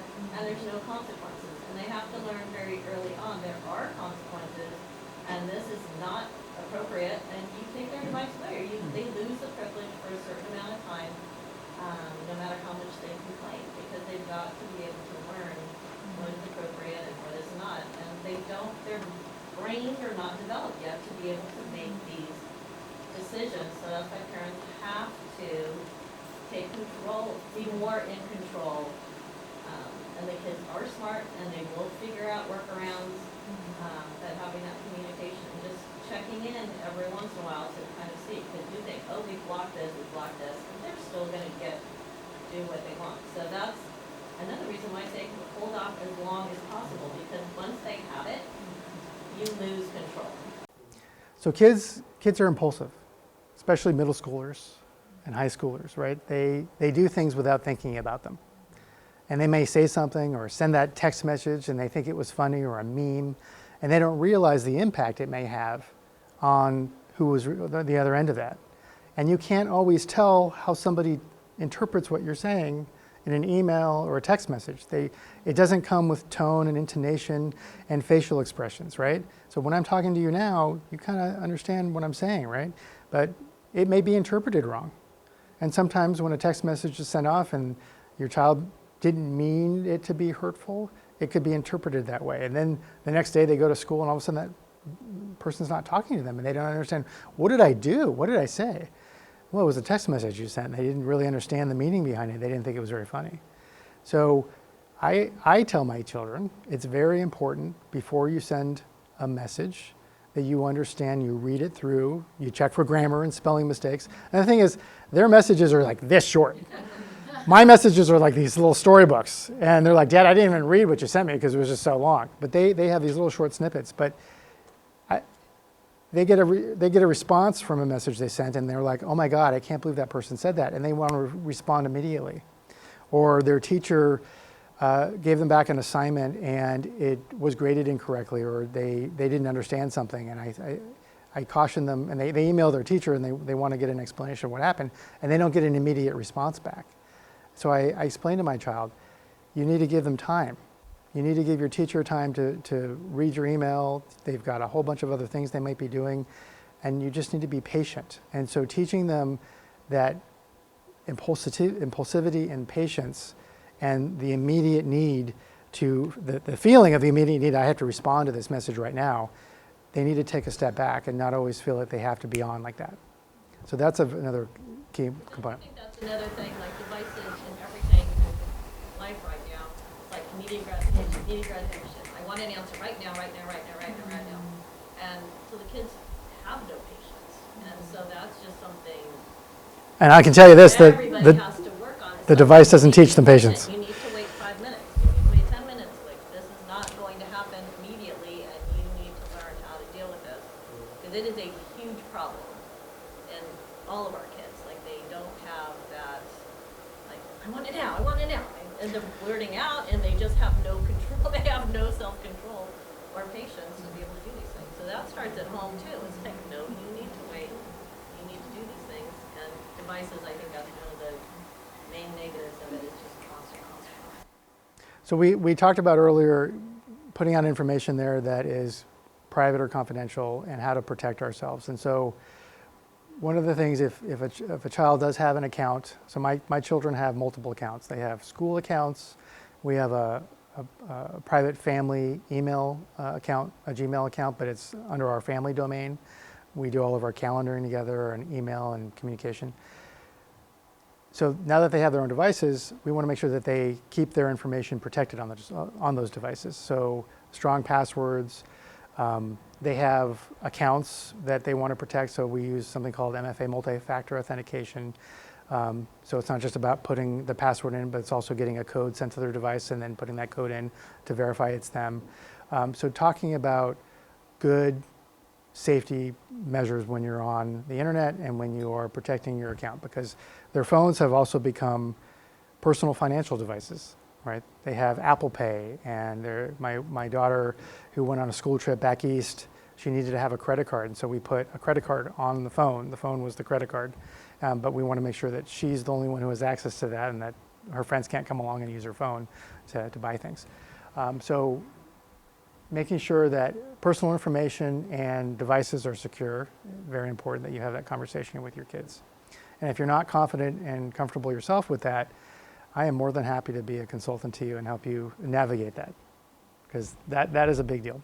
consequences, and they have to learn very early on there are consequences, and this is not appropriate, and you take their device away, they lose the privilege for a certain amount of time, no matter how much they complain, because they've got to be able to learn what is appropriate and what is not, and their brains are not developed yet to be able to make these decisions, so that's why parents have to take control, be more in control, and the kids are smart, and they will figure out workarounds, but having that communication, just checking in every once in a while to kind of see, because you think, oh, we blocked this, and they're still gonna do what they want. So that's another reason why I say hold off as long as possible, because once they have it, you lose control. So kids are impulsive, especially middle schoolers and high schoolers, right? They do things without thinking about them. And they may say something or send that text message and they think it was funny or a meme, and they don't realize the impact it may have on who was the other end of that. And you can't always tell how somebody interprets what you're saying in an email or a text message. It doesn't come with tone and intonation and facial expressions, right? So when I'm talking to you now, you kind of understand what I'm saying, right? But it may be interpreted wrong. And sometimes when a text message is sent off and your child didn't mean it to be hurtful, it could be interpreted that way. And then the next day they go to school and all of a sudden that person's not talking to them and they don't understand, what did I do? What did I say? Well, it was a text message you sent. They didn't really understand the meaning behind it. They didn't think it was very funny. So I tell my children, it's very important before you send a message that you understand, you read it through, you check for grammar and spelling mistakes. And the thing is, their messages are like this short. My messages are like these little storybooks. And they're like, Dad, I didn't even read what you sent me because it was just so long. But they have these little short snippets. But they get a response from a message they sent, and they're like, oh my God, I can't believe that person said that. And they want to respond immediately. Or their teacher gave them back an assignment and it was graded incorrectly, or they didn't understand something. And I caution them, and they email their teacher and they want to get an explanation of what happened, and they don't get an immediate response back. So I explain to my child, you need to give them time. You need to give your teacher time to read your email. They've got a whole bunch of other things they might be doing, and you just need to be patient. And so teaching them that impulsivity and patience and the immediate need to, the feeling of the immediate need, I have to respond to this message right now, they need to take a step back and not always feel that they have to be on like that. So that's another key component. I think that's another thing, like devices and everything in life right now. It's like immediate gratification. I want an answer right now. And so the kids have no patience. And so that's just something. And I can tell you this, that everybody has to work on. the device doesn't teach them patience. You need to wait 5 minutes. You need to wait 10 minutes. Like, this is not going to happen immediately, and you need to learn how to deal with this. Because it is a huge problem in all of our kids. Like, they don't have that, like, I want it now. And they're blurting out, and they just have no control. They have no self-control or patience to be able to do these things. So that starts at home, too. It's like, no, you need to wait. You need to do these things. And devices, I think that's one of the main negatives of it, is just constant. So we talked about earlier putting out information there that is private or confidential and how to protect ourselves. And so one of the things, if a child does have an account, so my children have multiple accounts. They have school accounts. We have a private family email account, a Gmail account, but it's under our family domain. We do all of our calendaring together and email and communication. So now that they have their own devices, we want to make sure that they keep their information protected on those devices. So strong passwords. They have accounts that they want to protect, so we use something called MFA, multi-factor authentication. So it's not just about putting the password in, but it's also getting a code sent to their device and then putting that code in to verify it's them. So talking about good safety measures when you're on the internet and when you are protecting your account, because their phones have also become personal financial devices, right? They have Apple Pay, and my daughter, who went on a school trip back east, she needed to have a credit card, and so we put a credit card on the phone. The phone was the credit card, but we want to make sure that she's the only one who has access to that, and that her friends can't come along and use her phone to buy things. So making sure that personal information and devices are secure, very important that you have that conversation with your kids. And if you're not confident and comfortable yourself with that, I am more than happy to be a consultant to you and help you navigate that, because that is a big deal.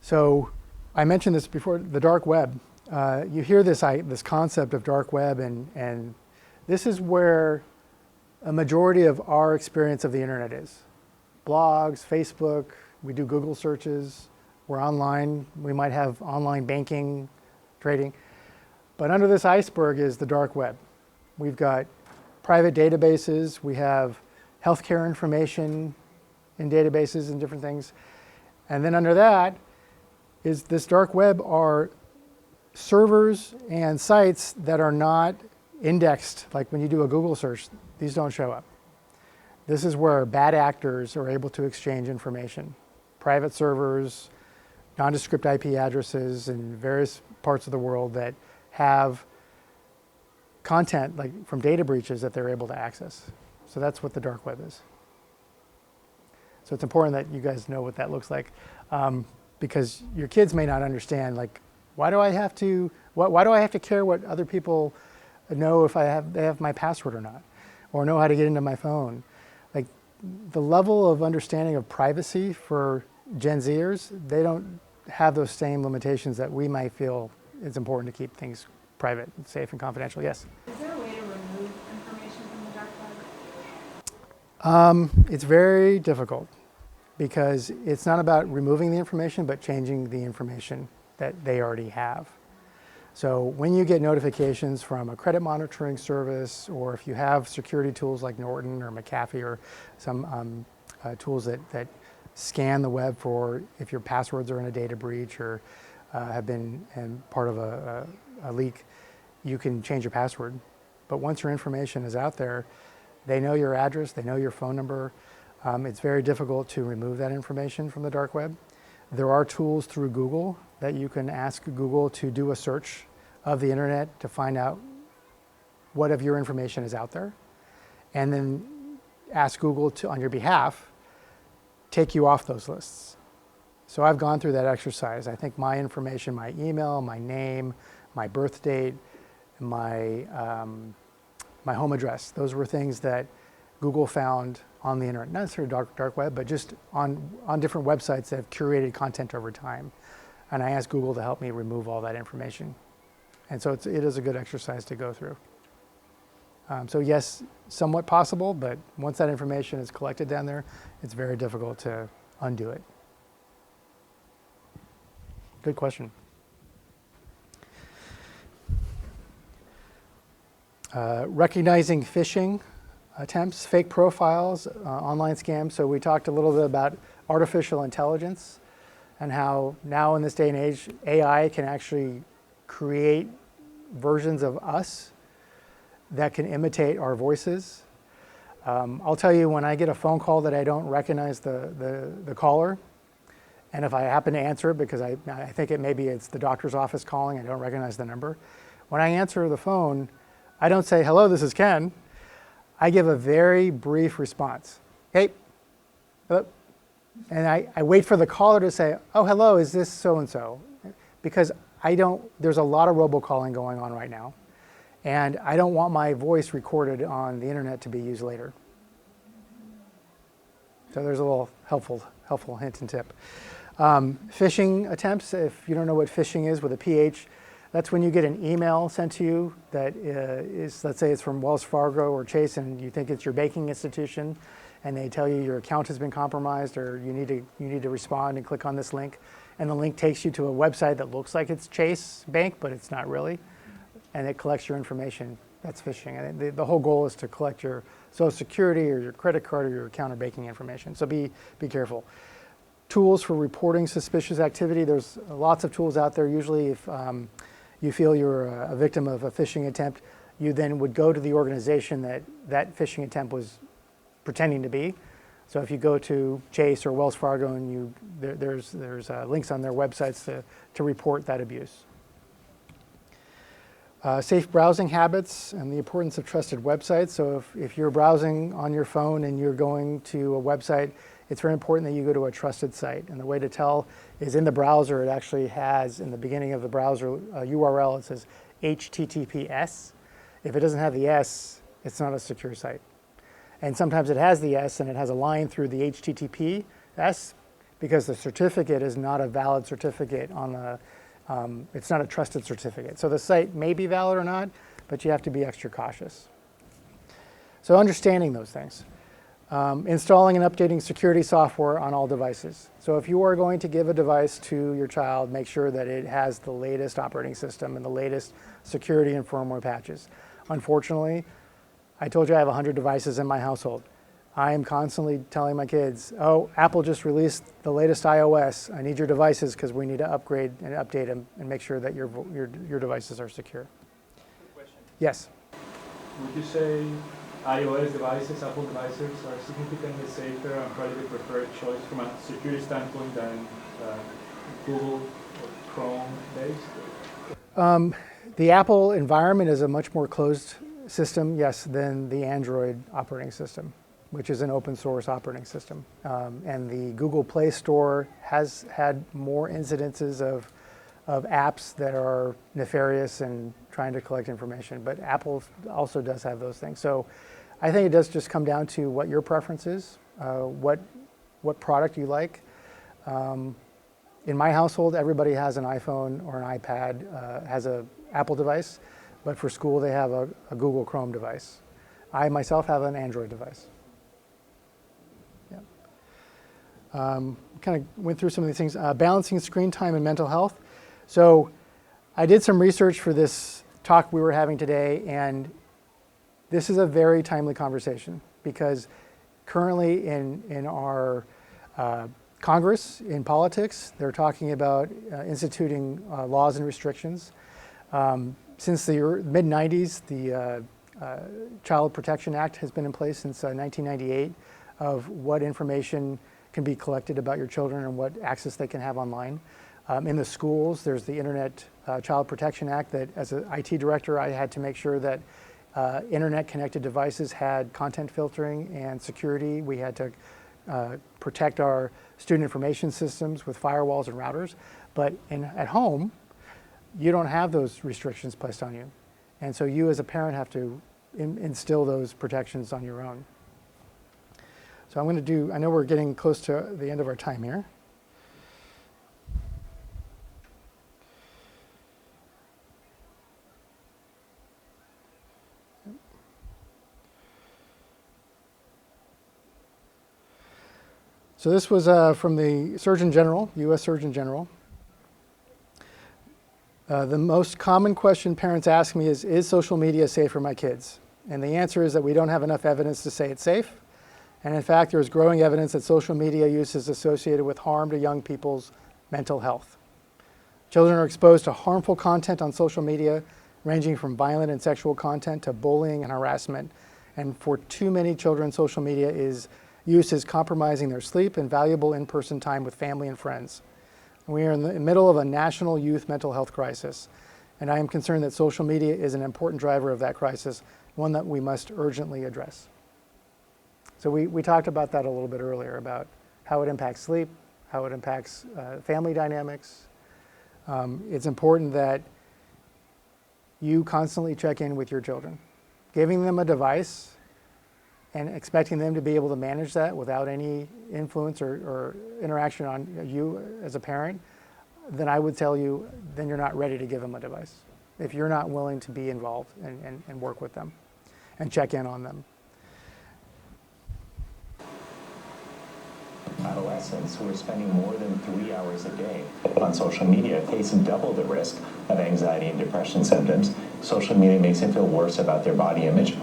So I mentioned this before, the dark web. You hear this concept of dark web, and this is where a majority of our experience of the internet is. Blogs, Facebook, we do Google searches, we're online, we might have online banking, trading. But under this iceberg is the dark web. We've got private databases, we have healthcare information in databases and different things. And then under that is this dark web are servers and sites that are not indexed. Like when you do a Google search, these don't show up. This is where bad actors are able to exchange information. Private servers, nondescript IP addresses in various parts of the world that have content like from data breaches that they're able to access. So that's what the dark web is. So it's important that you guys know what that looks like, because your kids may not understand, like, why do I have to care what other people know if they have my password or not, or know how to get into my phone? Like, the level of understanding of privacy for Gen Zers, they don't have those same limitations that we might feel it's important to keep things private, safe, and confidential. Yes? Is there a way to remove information from the dark web? It's very difficult, because it's not about removing the information, but changing the information that they already have. So when you get notifications from a credit monitoring service, or if you have security tools like Norton or McAfee or some tools that scan the web for if your passwords are in a data breach or have been part of a leak, you can change your password. But once your information is out there, they know your address, they know your phone number. It's very difficult to remove that information from the dark web. There are tools through Google that you can ask Google to do a search of the internet to find out what of your information is out there, and then ask Google to, on your behalf, take you off those lists. So I've gone through that exercise. I think my information, my email, my name, my birth date, my home address, those were things that Google found on the internet, not necessarily dark web, but just on different websites that have curated content over time. And I asked Google to help me remove all that information. And so it is a good exercise to go through. So yes, somewhat possible, but once that information is collected down there, it's very difficult to undo it. Good question. Recognizing phishing attempts, fake profiles, online scams. So we talked a little bit about artificial intelligence and how now in this day and age, AI can actually create versions of us that can imitate our voices. I'll tell you, when I get a phone call that I don't recognize the caller, and if I happen to answer it because I think maybe it's the doctor's office calling, I don't recognize the number. When I answer the phone, I don't say, "Hello, this is Ken." I give a very brief response. "Hey, hello." And I wait for the caller to say, "Oh, hello, is this so-and-so?" Because there's a lot of robocalling going on right now. And I don't want my voice recorded on the internet to be used later. So there's a little helpful hint and tip. Phishing attempts, if you don't know what phishing is with a PH, that's when you get an email sent to you that is, let's say it's from Wells Fargo or Chase, and you think it's your banking institution, and they tell you your account has been compromised, or you need to respond and click on this link, and the link takes you to a website that looks like it's Chase Bank, but it's not really, and it collects your information. That's phishing. And the whole goal is to collect your Social Security or your credit card or your account or banking information. So be careful. Tools for reporting suspicious activity. There's lots of tools out there. Usually if you feel you're a victim of a phishing attempt, you then would go to the organization that phishing attempt was pretending to be. So if you go to Chase or Wells Fargo, and there's links on their websites to report that abuse. Safe browsing habits and the importance of trusted websites. So if you're browsing on your phone and you're going to a website, it's very important that you go to a trusted site. And the way to tell is in the browser, it actually has, in the beginning of the browser URL, it says HTTPS. If it doesn't have the S, it's not a secure site. And sometimes it has the S and it has a line through the HTTPS because the certificate is not a valid certificate on the it's not a trusted certificate. So the site may be valid or not, but you have to be extra cautious. So understanding those things. Installing and updating security software on all devices. So if you are going to give a device to your child, make sure that it has the latest operating system and the latest security and firmware patches. Unfortunately, I told you I have 100 devices in my household. I am constantly telling my kids, oh, Apple just released the latest iOS. I need your devices because we need to upgrade and update them and make sure that your devices are secure. Question. Yes? Would you say iOS devices, Apple devices are significantly safer and probably the preferred choice from a security standpoint than Google or Chrome based? The Apple environment is a much more closed system, yes, than the Android operating system, which is an open source operating system. And the Google Play Store has had more incidences of apps that are nefarious and trying to collect information, but Apple also does have those things. So I think it does just come down to what your preference is, what product you like. In my household, everybody has an iPhone or an iPad, has an Apple device, but for school they have a Google Chrome device. I myself have an Android device. Kind of went through some of these things. Balancing screen time and mental health. So I did some research for this talk we were having today, and this is a very timely conversation because currently in our Congress, in politics, they're talking about instituting laws and restrictions. Since the mid-90s, the Child Protection Act has been in place since 1998 of what information can be collected about your children and what access they can have online. In the schools, there's the Internet Child Protection Act that as an IT director, I had to make sure that internet-connected devices had content filtering and security. We had to protect our student information systems with firewalls and routers. But at home, you don't have those restrictions placed on you. And so you as a parent have to instill those protections on your own. So I'm going to do, I know we're getting close to the end of our time here. So this was from the Surgeon General, U.S. Surgeon General. The most common question parents ask me is social media safe for my kids? And the answer is that we don't have enough evidence to say it's safe. And in fact, there is growing evidence that social media use is associated with harm to young people's mental health. Children are exposed to harmful content on social media, ranging from violent and sexual content to bullying and harassment. And for too many children, social media use is compromising their sleep and valuable in-person time with family and friends. We are in the middle of a national youth mental health crisis, and I am concerned that social media is an important driver of that crisis, one that we must urgently address. So we talked about that a little bit earlier, about how it impacts sleep, how it impacts family dynamics. It's important that you constantly check in with your children. Giving them a device and expecting them to be able to manage that without any influence or interaction on you as a parent, then I would tell you, then you're not ready to give them a device. If you're not willing to be involved and work with them and check in on them. Adolescents who are spending more than 3 hours a day on social media face double the risk of anxiety and depression symptoms. Social media makes them feel worse about their body image.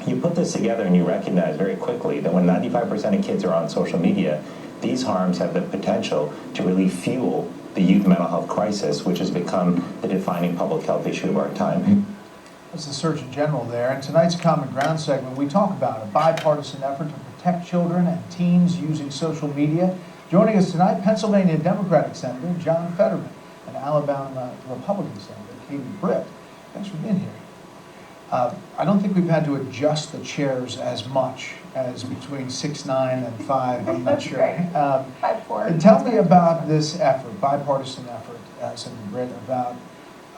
You put this together and you recognize very quickly that when 95% of kids are on social media, these harms have the potential to really fuel the youth mental health crisis, which has become the defining public health issue of our time. That's the Surgeon General there. In tonight's Common Ground segment, we talk about a bipartisan effort to protect children and teens using social media. Joining us tonight, Pennsylvania Democratic Senator John Fetterman and Alabama Republican Senator Katie Britt. Thanks for being here. I don't think we've had to adjust the chairs as much as between 6'9" and 5", I'm not sure. 5'4". And tell me about this effort, bipartisan effort, Senator Britt, about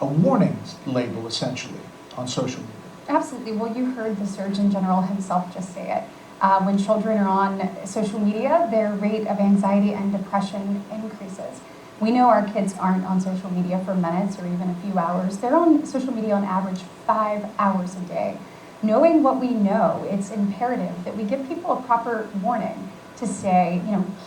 a warning label, essentially, on social media. Absolutely. Well, you heard the Surgeon General himself just say it. When children are on social media, their rate of anxiety and depression increases. We know our kids aren't on social media for minutes or even a few hours. They're on social media on average 5 hours a day. Knowing what we know, it's imperative that we give people a proper warning to say,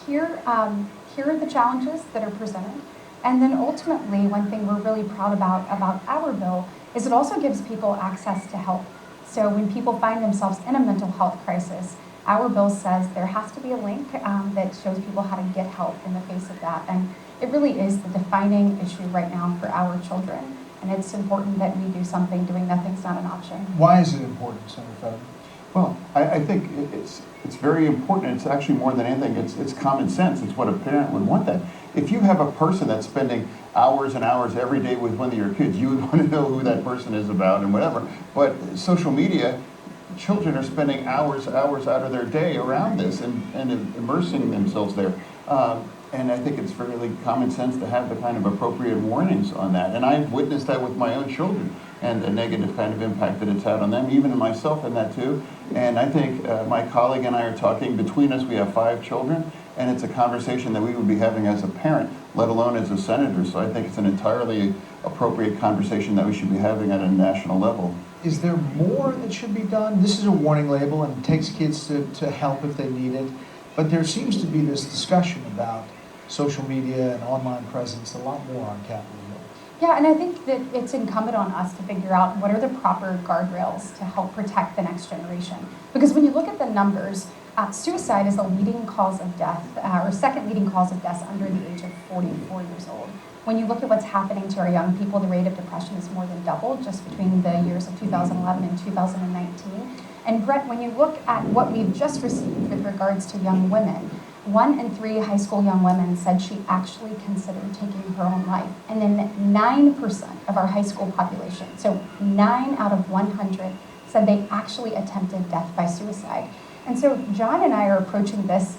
here are the challenges that are presented. And then ultimately, one thing we're really proud about our bill is it also gives people access to help. So when people find themselves in a mental health crisis, our bill says there has to be a link that shows people how to get help in the face of that. And it really is the defining issue right now for our children. And it's important that we do something. Doing nothing's not an option. Why is it important, Senator Fetterman? Well, I think it's very important. It's actually more than anything, it's common sense. It's what a parent would want that. If you have a person that's spending hours and hours every day with one of your kids, you would want to know who that person is about and whatever. But social media, children are spending hours out of their day around this and immersing themselves there. And I think it's fairly common sense to have the kind of appropriate warnings on that. And I've witnessed that with my own children and the negative kind of impact that it's had on them, even myself in that too. And I think my colleague and I are talking, between us we have 5 children, and it's a conversation that we would be having as a parent, let alone as a senator. So I think it's an entirely appropriate conversation that we should be having at a national level. Is there more that should be done? This is a warning label and it takes kids to help if they need it. But there seems to be this discussion about social media and online presence a lot more on Capitol Hill. Yeah, and I think that it's incumbent on us to figure out what are the proper guardrails to help protect the next generation. Because when you look at the numbers, suicide is the leading cause of death, or second leading cause of death under the age of 44 years old. When you look at what's happening to our young people, the rate of depression is more than doubled just between the years of 2011 and 2019. And Brett, when you look at what we've just received with regards to young women, 1 in 3 high school young women said she actually considered taking her own life. And then 9% of our high school population, so 9 out of 100, said they actually attempted death by suicide. And so John and I are approaching this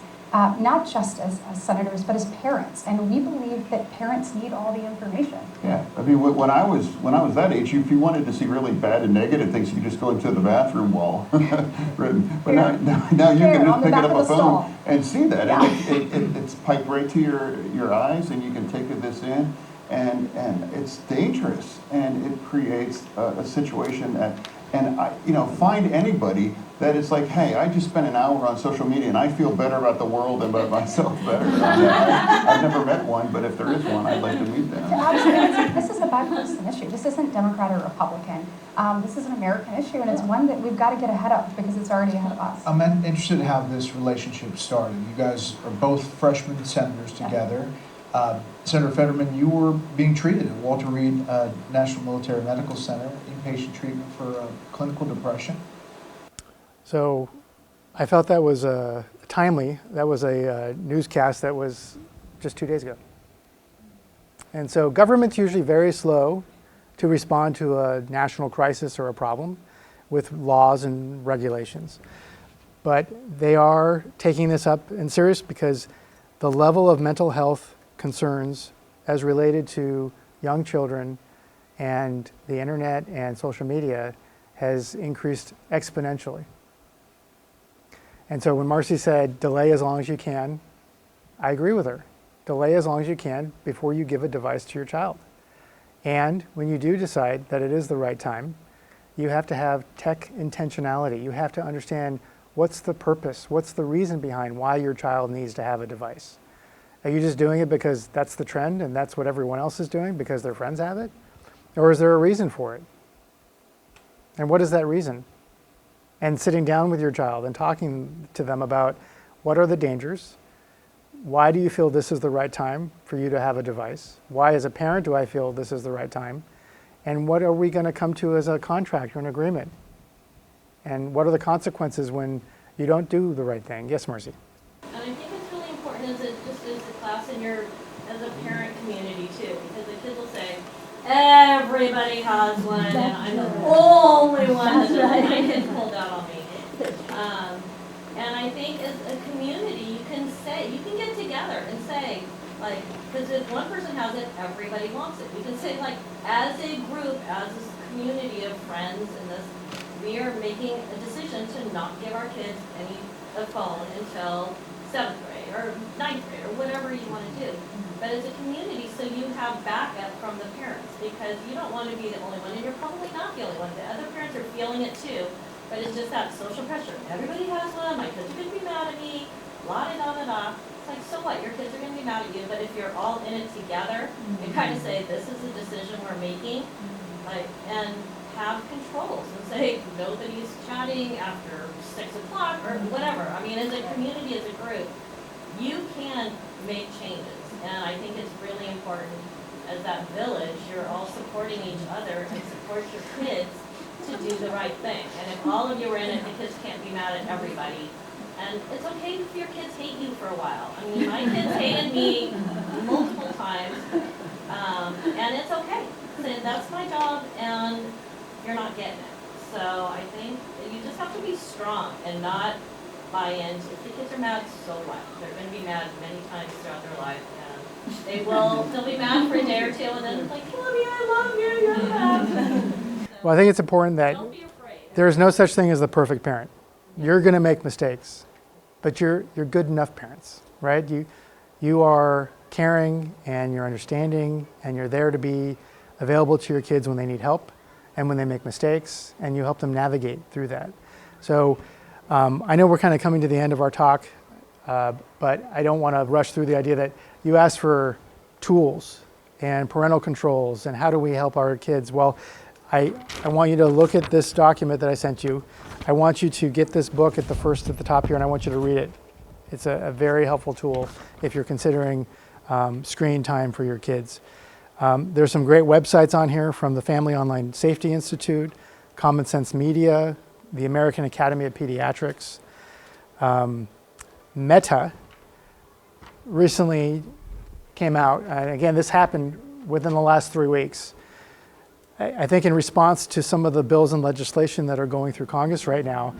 not just as senators, but as parents. And we believe that parents need all the information. Yeah, I mean, when I was that age, if you wanted to see really bad and negative things, you just go into the bathroom wall. But now you can just pick it up a phone and see that. Yeah. And it's piped right to your eyes, and you can take this in. And it's dangerous, and it creates a situation that, find anybody that it's like, hey, I just spent an hour on social media and I feel better about the world and about myself better. I've never met one, but if there is one, I'd like to meet them. This is a bipartisan issue. This isn't Democrat or Republican. This is an American issue, and it's one that we've got to get ahead of because it's already ahead of us. I'm interested in how this relationship started. You guys are both freshman senators together. Senator Fetterman, you were being treated at Walter Reed National Military Medical Center, inpatient treatment for clinical depression. So I felt that was timely. That was a newscast that was just 2 days ago. And so government's usually very slow to respond to a national crisis or a problem with laws and regulations. But they are taking this up in serious because the level of mental health concerns as related to young children and the internet and social media has increased exponentially. And so when Marcy said, delay as long as you can, I agree with her. Delay as long as you can before you give a device to your child. And when you do decide that it is the right time, you have to have tech intentionality. You have to understand what's the purpose, what's the reason behind why your child needs to have a device. Are you just doing it because that's the trend and that's what everyone else is doing because their friends have it? Or is there a reason for it? And what is that reason? And sitting down with your child and talking to them about what are the dangers? Why do you feel this is the right time for you to have a device? Why as a parent do I feel this is the right time? And what are we going to come to as a contract or an agreement? And what are the consequences when you don't do the right thing? Yes, Marcy. And I think it's really important as a class in as a parent community too, because the kids will say, everybody has one, and I'm the only one that my kids pulled out on me. And I think as a community, you can get together and say, like, because if one person has it, everybody wants it. You can say, like, as a group, as a community of friends in this, we are making a decision to not give our kids a phone until 7th grade or 9th grade or whatever you want to do. But as a community, so you have backup from the parents, because you don't want to be the only one, and you're probably not the only one. The other parents are feeling it too, but it's just that social pressure. Everybody has one, my kids are going to be mad at me, la da da da da. It's like, so what? Your kids are going to be mad at you, but if you're all in it together and kind of say, this is a decision we're making, like, and have controls and say, nobody's chatting after 6 o'clock or whatever. I mean, as a community, as a group, you can make changes. And I think it's really important as that village, you're all supporting each other and support your kids to do the right thing. And if all of you are in it, the kids can't be mad at everybody. And it's okay if your kids hate you for a while. I mean, my kids hated me multiple times, and it's okay. So that's my job, and you're not getting it. So I think you just have to be strong and not buy into, if the kids are mad, so what? They're going to be mad many times throughout their life, and they'll be mad for a day or two, and then it's like, Mommy, I love you, you're mad. Well, I think it's important that there is no such thing as the perfect parent. You're going to make mistakes, but you're good enough parents, right? You are caring, and you're understanding, and you're there to be available to your kids when they need help and when they make mistakes, and you help them navigate through that. So I know we're kind of coming to the end of our talk, but I don't want to rush through the idea that you asked for tools and parental controls and how do we help our kids. Well, I want you to look at this document that I sent you. I want you to get this book at the top here, and I want you to read it. It's a very helpful tool if you're considering screen time for your kids. There's some great websites on here from the Family Online Safety Institute, Common Sense Media, the American Academy of Pediatrics. Meta recently came out, and again, this happened within the last 3 weeks. I think in response to some of the bills and legislation that are going through Congress right now,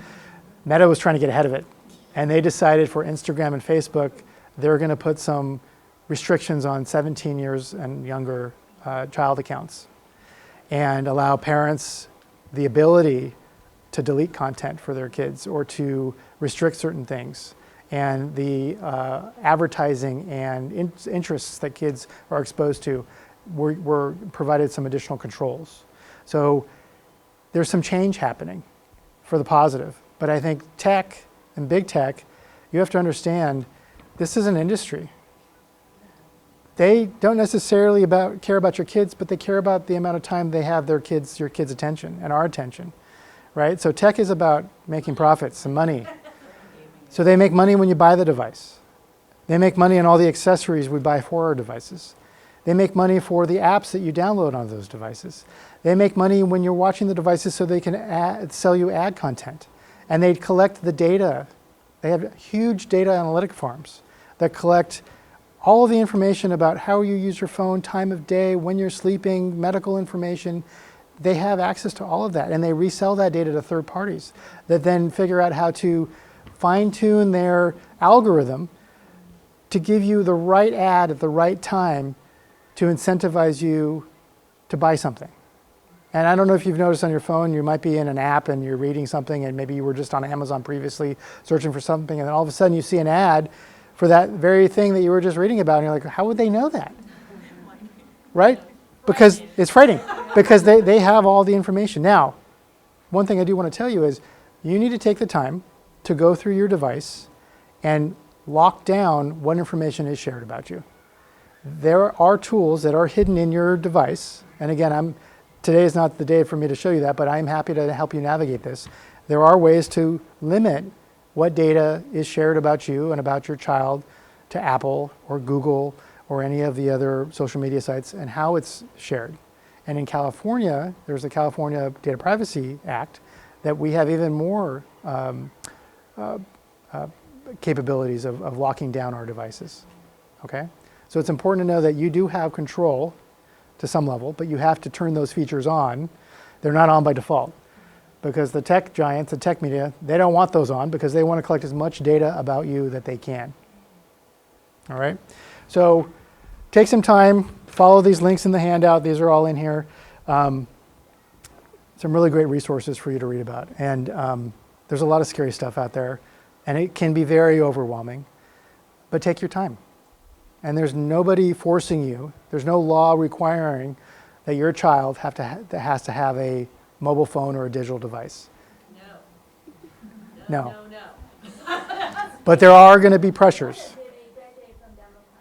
Meta was trying to get ahead of it. And they decided for Instagram and Facebook, they're going to put some restrictions on 17 years and younger child accounts and allow parents the ability to delete content for their kids or to restrict certain things. And the advertising and interests that kids are exposed to were provided some additional controls. So there's some change happening for the positive. But I think tech and big tech, you have to understand this is an industry. They don't necessarily care about your kids, but they care about the amount of time they have your kids' attention and our attention, right? So tech is about making profits and money. So they make money when you buy the device. They make money on all the accessories we buy for our devices. They make money for the apps that you download on those devices. They make money when you're watching the devices so they can sell you ad content. And they collect the data. They have huge data analytic farms that collect all of the information about how you use your phone, time of day, when you're sleeping, medical information. They have access to all of that, and they resell that data to third parties that then figure out how to fine-tune their algorithm to give you the right ad at the right time to incentivize you to buy something. And I don't know if you've noticed on your phone, you might be in an app and you're reading something, and maybe you were just on Amazon previously searching for something, and then all of a sudden you see an ad for that very thing that you were just reading about, and you're like, how would they know that? Right? Because it's frightening, because they have all the information. Now, one thing I do want to tell you is you need to take the time to go through your device and lock down what information is shared about you. There are tools that are hidden in your device, and again, today is not the day for me to show you that, but I'm happy to help you navigate this. There are ways to limit what data is shared about you and about your child to Apple or Google or any of the other social media sites and how it's shared. And in California, there's the California Data Privacy Act that we have even more capabilities of locking down our devices, okay? So it's important to know that you do have control to some level, but you have to turn those features on. They're not on by default because the tech giants, the tech media, they don't want those on because they want to collect as much data about you that they can. All right? So take some time, follow these links in the handout. These are all in here. Some really great resources for you to read about. And there's a lot of scary stuff out there, and it can be very overwhelming, but take your time. And there's nobody forcing you. There's no law requiring that your child that has to have a mobile phone or a digital device. No. But there are going to be pressures.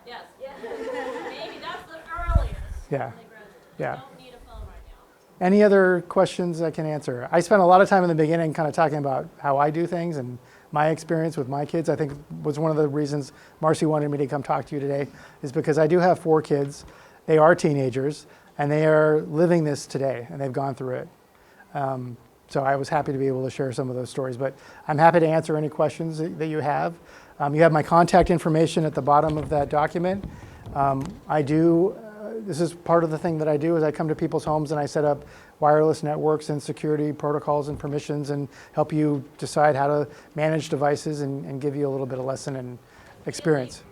Yes. Maybe that's the earliest. Yeah. When they graduate. Yeah. They don't need a phone right now. Any other questions I can answer? I spent a lot of time in the beginning kind of talking about how I do things and my experience with my kids. I think was one of the reasons Marcy wanted me to come talk to you today is because I do have 4 kids. They are teenagers and they are living this today and they've gone through it. So I was happy to be able to share some of those stories, but I'm happy to answer any questions that you have. You have my contact information at the bottom of that document. This is part of the thing that I do is I come to people's homes and I set up wireless networks and security protocols and permissions and help you decide how to manage devices and give you a little bit of lesson and experience.